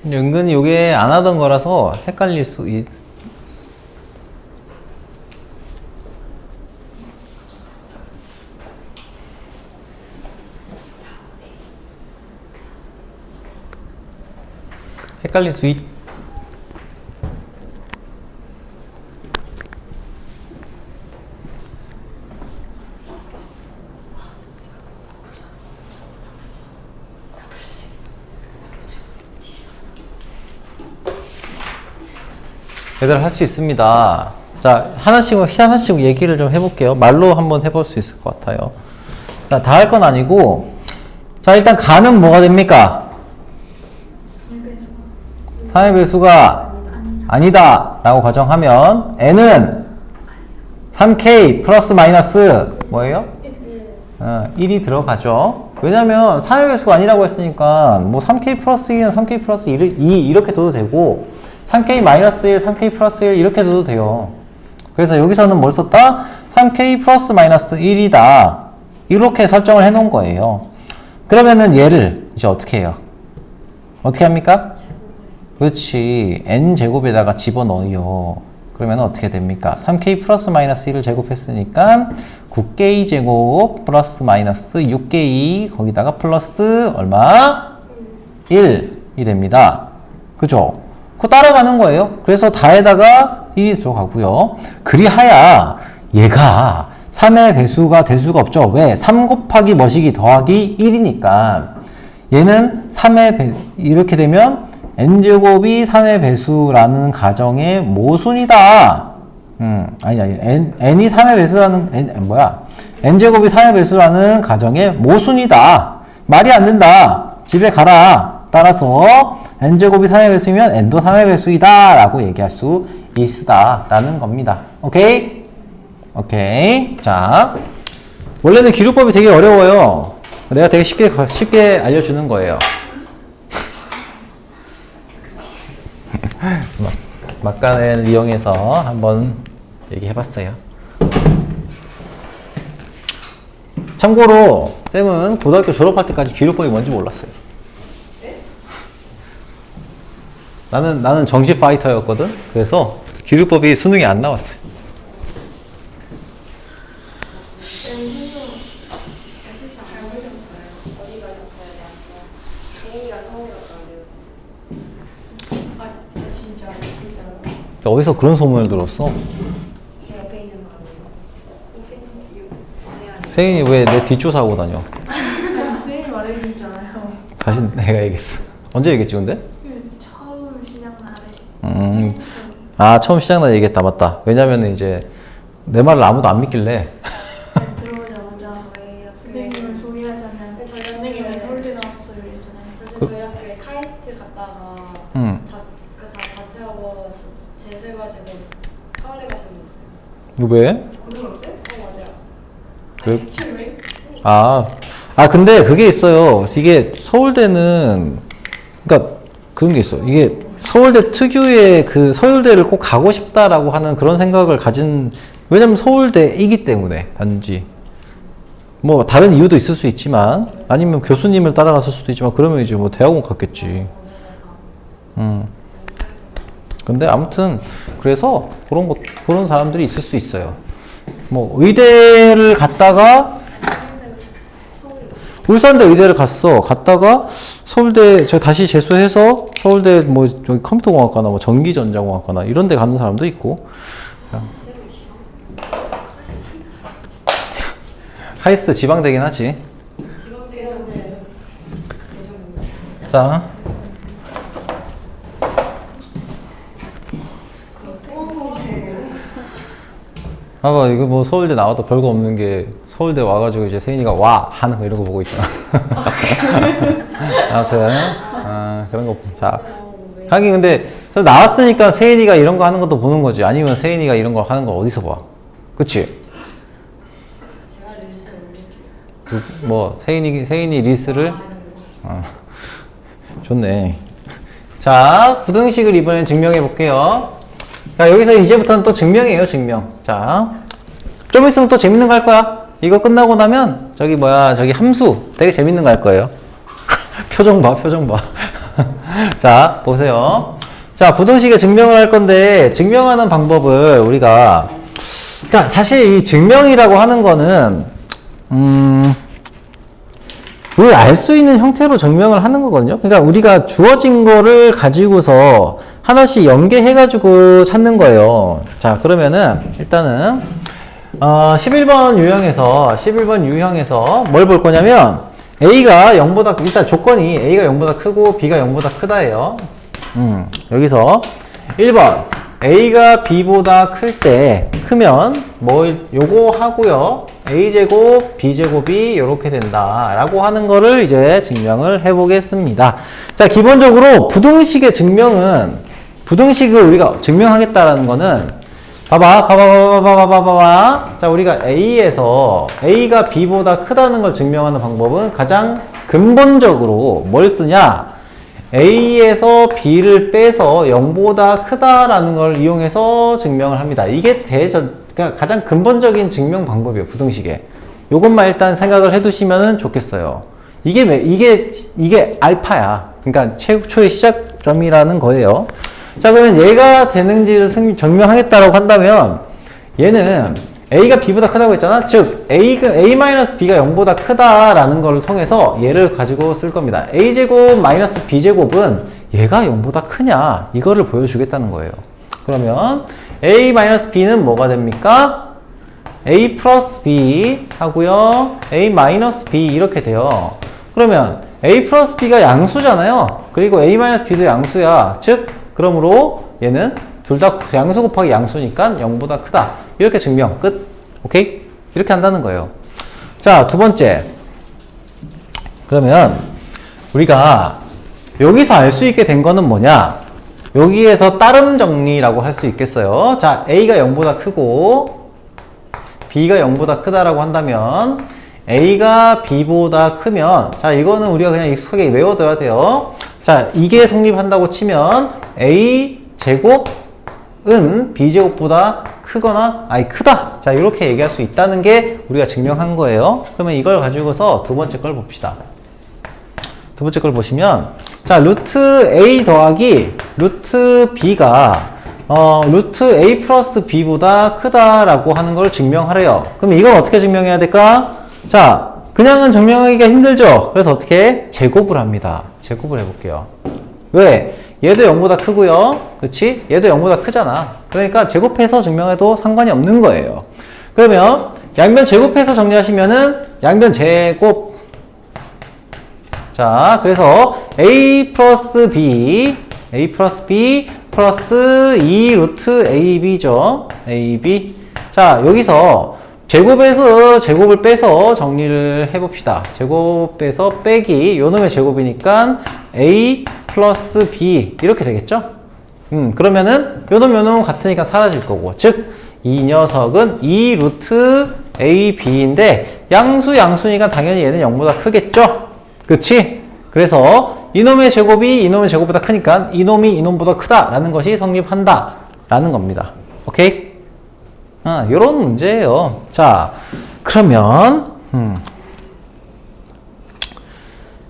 은근히 이게 안 하던 거라서 헷갈릴 수 있. 얘들 할 수 있습니다. 자, 하나씩 얘기를 좀 해볼게요. 말로 한번 해볼 수 있을 것 같아요. 자, 다 할 건 아니고, 자, 일단 가는 뭐가 됩니까? 3의 배수가 아니다 라고 가정하면 n은 3k 플러스 마이너스 뭐예요? 1이 들어가죠. 왜냐면 3의 배수가 아니라고 했으니까 뭐 3k 플러스 1은 3k 플러스 2 이렇게 둬도 되고 3k 마이너스 1, 3k 플러스 1 이렇게 둬도 돼요. 그래서 여기서는 뭘 썼다? 3k 플러스 마이너스 1이다. 이렇게 설정을 해 놓은 거예요. 그러면은 얘를 이제 어떻게 해요? 어떻게 합니까? 그렇지. n제곱에다가 집어넣어요. 그러면 어떻게 됩니까? 3k 플러스 마이너스 1을 제곱했으니까 9k 제곱 플러스 마이너스 6k 거기다가 플러스 얼마? 1이 됩니다. 그죠? 그거 따라가는 거예요. 그래서 다에다가 1이 들어가고요. 그리하야 얘가 3의 배수가 될 수가 없죠. 왜? 3 곱하기 뭐시기 더하기 1이니까 얘는 3의 배 이렇게 되면 n제곱이 3의 배수라는 가정의 모순이다. 아니 n이 3의 배수라는 n제곱이 3의 배수라는 가정의 모순이다. 말이 안 된다. 집에 가라. 따라서 n제곱이 3의 배수이면 n도 3의 배수이다 라고 얘기할 수 있다 라는 겁니다. 오케이? 오케이. 자, 원래는 기루법이 되게 어려워요. 내가 되게 쉽게 알려주는 거예요. 막간을 이용해서 한번 얘기해봤어요. 참고로 쌤은 고등학교 졸업할 때까지 기루법이 뭔지 몰랐어요. 나는 정시 파이터였거든. 그래서 기루법이 수능에 안 나왔어요. 어디 가셨어요? 제이가 서울 갔다는데요. 아 진짜로. 어디서 그런 소문을 들었어? 제 옆에 있는 사람이요. 세인이 왜 내 뒷조사하고 다녀? 쌤이 말해주잖아요. 다시 내가 얘기했어. 언제 얘기했지 근데? 처음 시작 날에. 아 처음 시작 날 얘기했다. 맞다. 왜냐면 이제 내 말을 아무도 안 믿길래 들어오자마자 저희 선생님은 소개하자면 저희 선생님은 학교에 서울대 나왔어요 이랬잖아요. 사실 저희 학교에 카이스트 갔다가 다 자퇴하고 재수해가지고 서울대 가시는 분 있어요. 왜? 고등학생? 맞아요. 왜? 근데 그게 있어요. 이게 서울대는 그러니까 그런 게 있어. 이게 서울대 특유의 그 서울대를 꼭 가고 싶다라고 하는 그런 생각을 가진, 왜냐면 서울대이기 때문에 단지 뭐 다른 이유도 있을 수 있지만 아니면 교수님을 따라갔을 수도 있지만 그러면 이제 뭐 대학원 갔겠지. 근데 아무튼 그래서 그런 사람들이 있을 수 있어요. 뭐 의대를 갔다가 울산대 의대를 갔다가 서울대 저 다시 재수해서 서울대 뭐 저기 컴퓨터공학과나 뭐 전기전자공학과나 이런 데 가는 사람도 있고. 카이스트 지방대긴 하지. 자. 봐봐, 이거 뭐 서울대 나와도 별거 없는 게 서울대 와가지고 이제 세인이가 와! 하는 거 이런 거 보고 있잖아. 아무튼, 그런 거. 자. 하긴 근데 나왔으니까 세인이가 이런 거 하는 것도 보는 거지. 아니면 세인이가 이런 거 하는 걸 어디서 봐. 그치? 뭐, 세인이 릴스를? 좋네. 자, 부등식을 이번엔 증명해 볼게요. 자, 여기서 이제부터는 또 증명이에요, 증명. 자, 좀 있으면 또 재밌는 거 할 거야. 이거 끝나고 나면, 저기 함수. 되게 재밌는 거 할 거예요. 표정 봐. 자, 보세요. 자, 부등식의 증명을 할 건데, 증명하는 방법을 우리가, 그러니까 사실 이 증명이라고 하는 거는, 우리 알 수 있는 형태로 증명을 하는 거거든요. 그러니까 우리가 주어진 거를 가지고서 하나씩 연계해가지고 찾는 거예요. 자, 그러면은, 일단은, 11번 유형에서 뭘 볼 거냐면, A가 0보다, 일단 조건이 A가 0보다 크고 B가 0보다 크다예요. 여기서 1번, A가 B보다 크면, 요거 하고요. A제곱, B제곱이 이렇게 된다. 라고 하는 거를 이제 증명을 해보겠습니다. 자, 기본적으로 부등식의 증명은, 부등식을 우리가 증명하겠다라는 거는, 봐봐. 자, 우리가 A에서 A가 B보다 크다는 걸 증명하는 방법은 가장 근본적으로 뭘 쓰냐? A에서 B를 빼서 0보다 크다라는 걸 이용해서 증명을 합니다. 이게 그러니까 가장 근본적인 증명 방법이에요, 부등식에. 요것만 일단 생각을 해두시면 좋겠어요. 이게 알파야. 그러니까 최초의 시작점이라는 거예요. 자, 그러면 얘가 되는지를 증명하겠다라고 한다면, 얘는 A가 B보다 크다고 했잖아? 즉, A-B가 0보다 크다라는 걸 통해서 얘를 가지고 쓸 겁니다. A제곱 마이너스 B제곱은 얘가 0보다 크냐? 이거를 보여주겠다는 거예요. 그러면 A-B는 뭐가 됩니까? A 플러스 B 하고요. A-B 이렇게 돼요. 그러면 A 플러스 B가 양수잖아요. 그리고 A-B도 양수야. 즉, 그러므로 얘는 둘 다 양수 곱하기 양수니까 0보다 크다. 이렇게 증명. 끝. 오케이? 이렇게 한다는 거예요. 자, 두 번째. 그러면 우리가 여기서 알 수 있게 된 거는 뭐냐? 여기에서 따름 정리라고 할 수 있겠어요. 자, A가 0보다 크고 B가 0보다 크다라고 한다면 A가 B보다 크면, 자, 이거는 우리가 그냥 익숙하게 외워둬야 돼요. 자, 이게 성립한다고 치면 A 제곱은 B 제곱보다 크거나, 크다. 자, 이렇게 얘기할 수 있다는 게 우리가 증명한 거예요. 그러면 이걸 가지고서 두 번째 걸 봅시다. 두 번째 걸 보시면, 자, 루트 A 더하기 루트 B가 루트 A 플러스 B보다 크다라고 하는 걸 증명하래요. 그럼 이건 어떻게 증명해야 될까? 자, 그냥은 증명하기가 힘들죠? 그래서 어떻게? 제곱을 합니다. 제곱을 해볼게요. 왜? 얘도 0보다 크고요. 그치? 얘도 0보다 크잖아. 그러니까 제곱해서 증명해도 상관이 없는 거예요. 그러면 양변 제곱해서 정리하시면은 양변 제곱. 자, 그래서 A 플러스 B 플러스 2 루트 AB죠. AB. 자, 여기서 제곱에서 제곱을 빼서 정리를 해봅시다. 제곱 빼서 빼기, 요놈의 제곱이니까 A 플러스 B 이렇게 되겠죠? 그러면은 요놈 같으니까 사라질 거고, 즉 이 녀석은 2 루트 AB인데 양수니까 당연히 얘는 0보다 크겠죠? 그치? 그래서 이놈의 제곱이 이놈의 제곱보다 크니까 이놈이 이놈보다 크다라는 것이 성립한다 라는 겁니다. 오케이? 요런 문제예요. 자, 그러면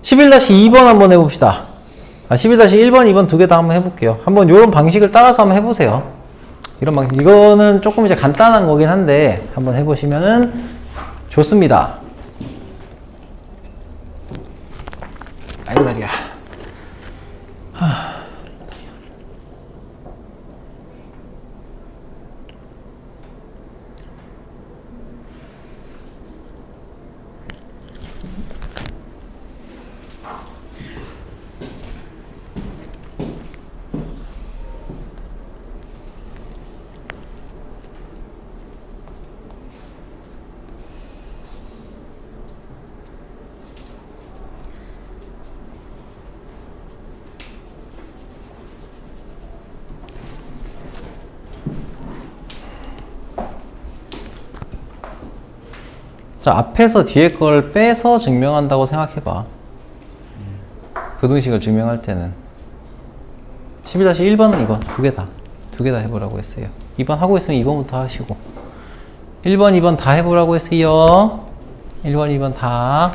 11-2번 한번 해봅시다. 11-1번, 2번 두 개 다 한번 해볼게요. 한번 요런 방식을 따라서 한번 해보세요. 이런 방식. 이거는 조금 이제 간단한 거긴 한데 한번 해보시면은 좋습니다. 아이고 다리야. 자, 앞에서 뒤에 걸 빼서 증명한다고 생각해봐. 부등식을 증명할 때는 11-1번은 2번 두 개 다 해보라고 했어요. 2번 하고 있으면 2번부터 하시고 1번, 2번 다 해보라고 했어요. 1번, 2번 다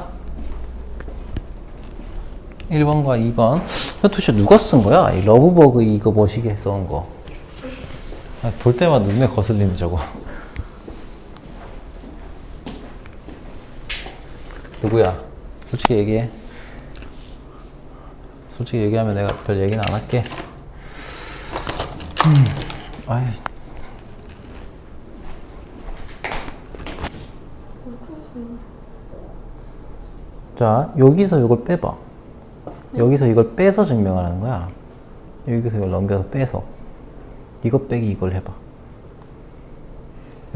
1번과 2번. 도대체 누가 쓴 거야? 이 러브버그 이거 멋있게 써온 거. 볼 때마다 눈에 거슬리는 저거. 누구야? 솔직히 얘기해. 솔직히 얘기하면 내가 별 얘기는 안 할게. 아이. 자, 여기서 이걸 빼봐. 여기서 이걸 빼서 증명하라는 거야. 여기서 이걸 넘겨서 빼서. 이거 빼기 이걸 해봐.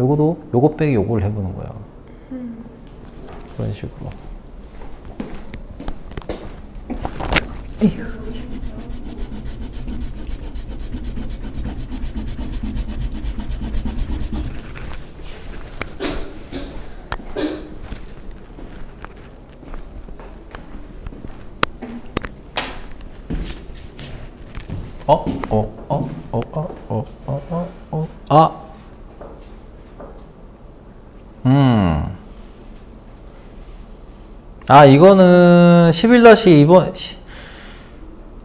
요거도 요거 빼기 요걸 해보는 거야. 그런 식으로. 이거는 11-2번,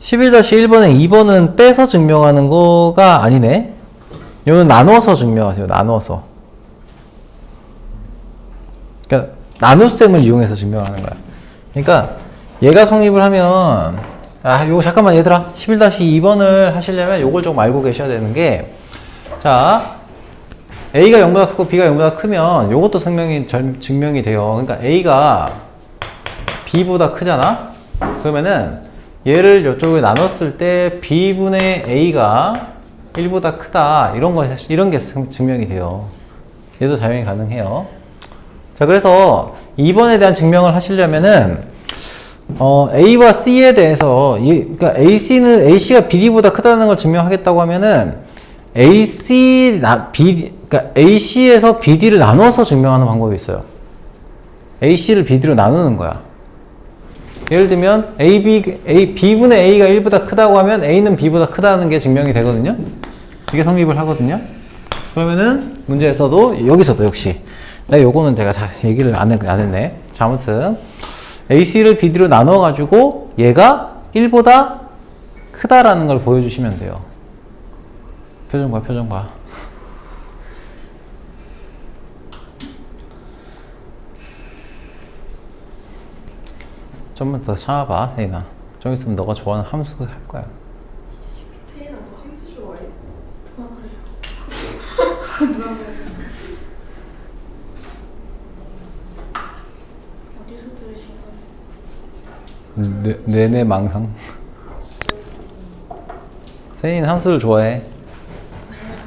11-1번에 2번은 빼서 증명하는 거가 아니네. 이거는 나눠서 증명하세요. 나눠서. 그러니까 나눗셈을 이용해서 증명하는 거야. 그러니까 얘가 성립을 하면, 요거 잠깐만 얘들아. 11-2번을 하시려면 요걸 좀 알고 계셔야 되는 게, 자, A가 0보다 크고 B가 0보다 크면 요것도 증명이 돼요. 그러니까 A가 B보다 크잖아? 그러면은 얘를 이쪽에 나눴을 때 B분의 A가 1보다 크다. 이런 게 증명이 돼요. 얘도 당연히 가능해요. 자, 그래서 2번에 대한 증명을 하시려면은 A와 C에 대해서, 그러니까 AC가 BD보다 크다는 걸 증명하겠다고 하면은, 그러니까 AC에서 BD를 나눠서 증명하는 방법이 있어요. AC를 BD로 나누는 거야. 예를 들면, B분의 A가 1보다 크다고 하면 A는 B보다 크다는 게 증명이 되거든요. 이게 성립을 하거든요. 그러면은, 문제에서도, 여기서도 역시. 요거는 제가 얘기를 안 했네. 자, 아무튼. AC를 BD로 나눠가지고 얘가 1보다 크다라는 걸 보여주시면 돼요. 표정 봐, 표정 봐. 좀만 더 참아봐, 세인아. 좀 있으면 너가 좋아하는 함수 할 거야. 세인아, 너 함수 좋아해? 누가 그래요? 누가 그래요? 어디서 들으신 거예요? 뇌내 망상. 세인은 함수를 좋아해.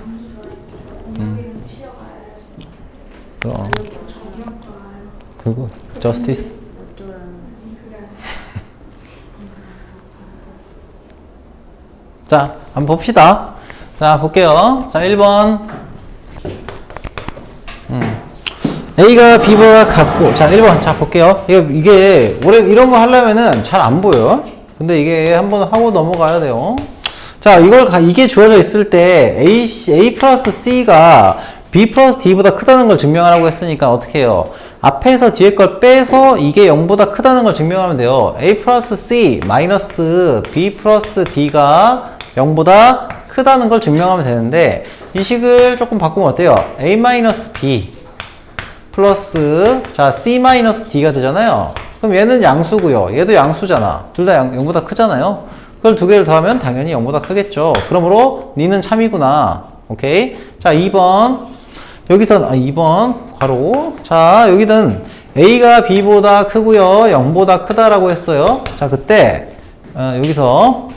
함수 좋아해. 엉덩이는 치어가야지. 그럼. 정력과 그리고 저스티스. 그래. 자, 한번 봅시다. 자, 볼게요. 자, 1번. A가 B보다 같고, 자, 1번. 자, 볼게요. 이게, 올해 이런 거 하려면은 잘 안 보여요. 근데 이게 한번 하고 넘어가야 돼요. 자, 이게 주어져 있을 때, A 플러스 C가 B 플러스 D보다 크다는 걸 증명하라고 했으니까 어떻게 해요? 앞에서 뒤에 걸 빼서 이게 0보다 크다는 걸 증명하면 돼요. A 플러스 C 마이너스 B 플러스 D가 0보다 크다는 걸 증명하면 되는데, 이 식을 조금 바꾸면 어때요? A 마이너스 B 플러스, 자, C 마이너스 D가 되잖아요. 그럼 얘는 양수고요. 얘도 양수잖아. 둘 다 0보다 크잖아요. 그걸 두 개를 더하면 당연히 0보다 크겠죠. 그러므로 니는 참이구나. 오케이? 자, 2번. 여기선 2번 괄호. 자, 여기는 A가 B보다 크고요. 0보다 크다라고 했어요. 자, 그때 여기서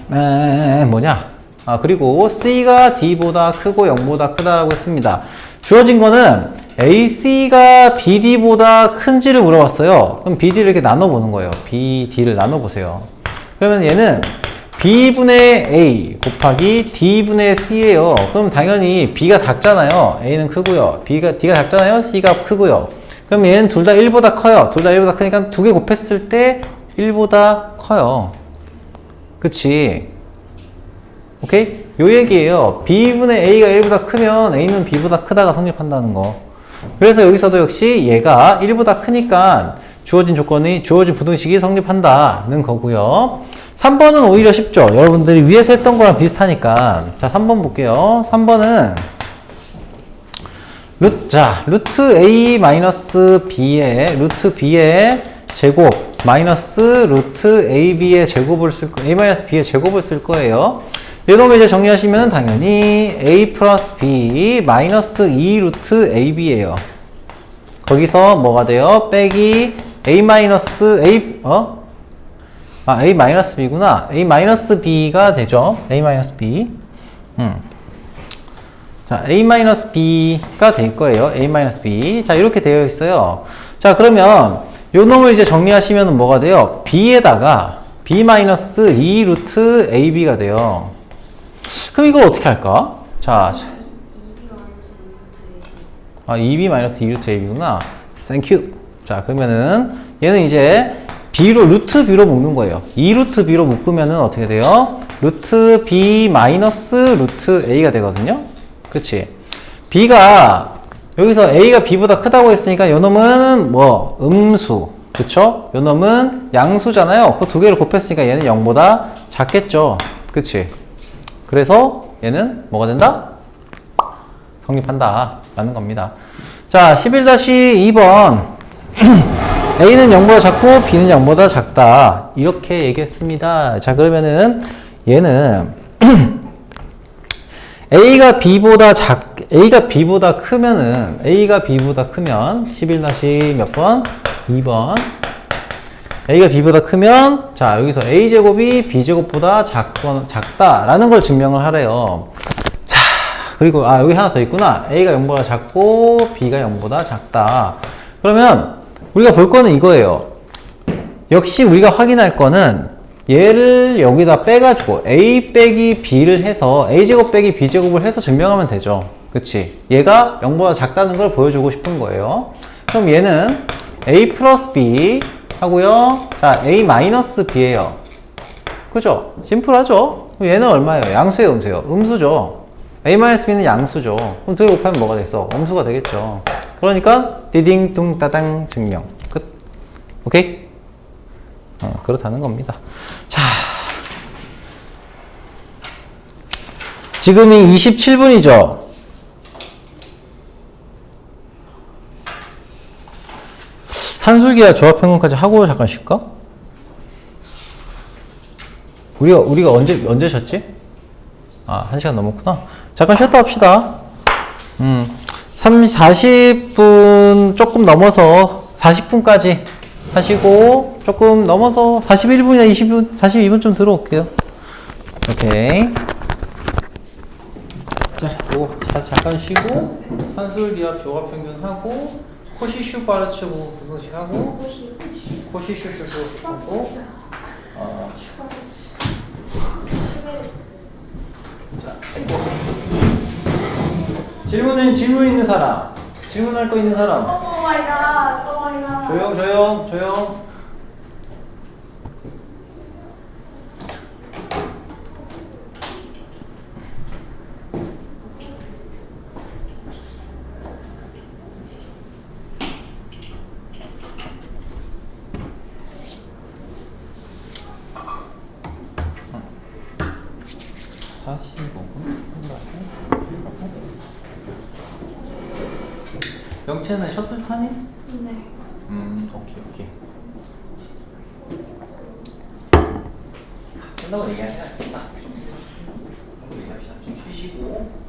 그리고 C가 D보다 크고 0보다 크다라고 했습니다. 주어진 거는 AC가 BD보다 큰지를 물어봤어요. 그럼 BD를 이렇게 나눠보는 거예요. BD를 나눠보세요. 그러면 얘는 B분의 A 곱하기 D분의 C예요. 그럼 당연히 B가 작잖아요. A는 크고요. D가 작잖아요. C가 크고요. 그럼 얘는 둘 다 1보다 커요. 둘 다 1보다 크니까 두 개 곱했을 때 1보다 커요. 그치? 오케이? 요 얘기예요. B분의 A가 1보다 크면 A는 B보다 크다가 성립한다는 거. 그래서 여기서도 역시 얘가 1보다 크니까 주어진 부등식이 성립한다는 거고요. 3번은 오히려 쉽죠. 여러분들이 위에서 했던 거랑 비슷하니까. 자, 3번 볼게요. 3번은 루트 A 마이너스 B의 루트 B의 제곱 마이너스 루트 AB의 제곱을 A 마이너스 B의 제곱을 쓸 거예요. 이놈을 이제 정리하시면 당연히 A 플러스 B 마이너스 2 루트 AB예요. 거기서 뭐가 돼요? 빼기 A 마이너스 A 마이너스 B구나. A 마이너스 B가 되죠. A 마이너스 B. 자, A 마이너스 B가 될 거예요. A 마이너스 B. 자, 이렇게 되어 있어요. 자, 그러면 요 놈을 이제 정리하시면 뭐가 돼요? B에다가 B 마이너스 2 루트 AB가 돼요. 그럼 이걸 어떻게 할까? 자, 2B 마이너스 2 루트 AB구나. 땡큐. 자, 그러면은 얘는 이제 루트 B로 묶는 거예요. 2 루트 B로 묶으면은 어떻게 돼요? 루트 B 마이너스 루트 A가 되거든요. 그치? B가, 여기서 A가 B보다 크다고 했으니까 요 놈은 뭐, 음수. 그쵸? 요 놈은 양수잖아요. 그 두 개를 곱했으니까 얘는 0보다 작겠죠. 그치? 그래서 얘는 뭐가 된다? 성립한다. 라는 겁니다. 자, 11-2번. A는 0보다 작고 B는 0보다 작다. 이렇게 얘기했습니다. 자, 그러면은 얘는 A가 B보다 크면 11- 몇 번? 2번. A가 B보다 크면 자, 여기서 A제곱이 B제곱보다 작다라는 걸 증명을 하래요. 자, 그리고 여기 하나 더 있구나. A가 0보다 작고 B가 0보다 작다. 그러면 우리가 볼 거는 이거예요. 역시 우리가 확인할 거는 얘를 여기다 빼가지고 a 빼기 b를 해서 a제곱 빼기 b제곱을 해서 증명하면 되죠. 그치? 얘가 0보다 작다는 걸 보여주고 싶은 거예요. 그럼 얘는 a 플러스 b 하고요. 자, a 마이너스 b예요. 그죠? 심플하죠? 그럼 얘는 얼마예요? 양수예요, 음수예요? 음수죠. a 마이너스 b는 양수죠. 그럼 두 개 곱하면 뭐가 됐어? 음수가 되겠죠. 그러니까 디딩 따당 증명. 끝. 오케이? 그렇다는 겁니다. 자, 지금이 27분이죠. 산술기와 조합평균까지 하고 잠깐 쉴까? 우리가 언제 쉬었지? 1시간 넘었구나. 잠깐 쉬었다 합시다. 40분 조금 넘어서 40분까지 하시고, 조금 넘어서 41분이나 20분, 42분쯤 들어올게요. 오케이. 자, 요거 잠깐 쉬고, 산술기압 조합평균하고, 코시슈 바르츠 부분씩 하고, 코시슈 하고, 자, 질문 있는 사람, 질문할 거 있는 사람. 오 마이 갓. 오 마이 갓. 조용. 영채는 셔틀 타니? 네. 오케이. 끝나고 얘기하자. 얘기합시다. 좀 쉬시고.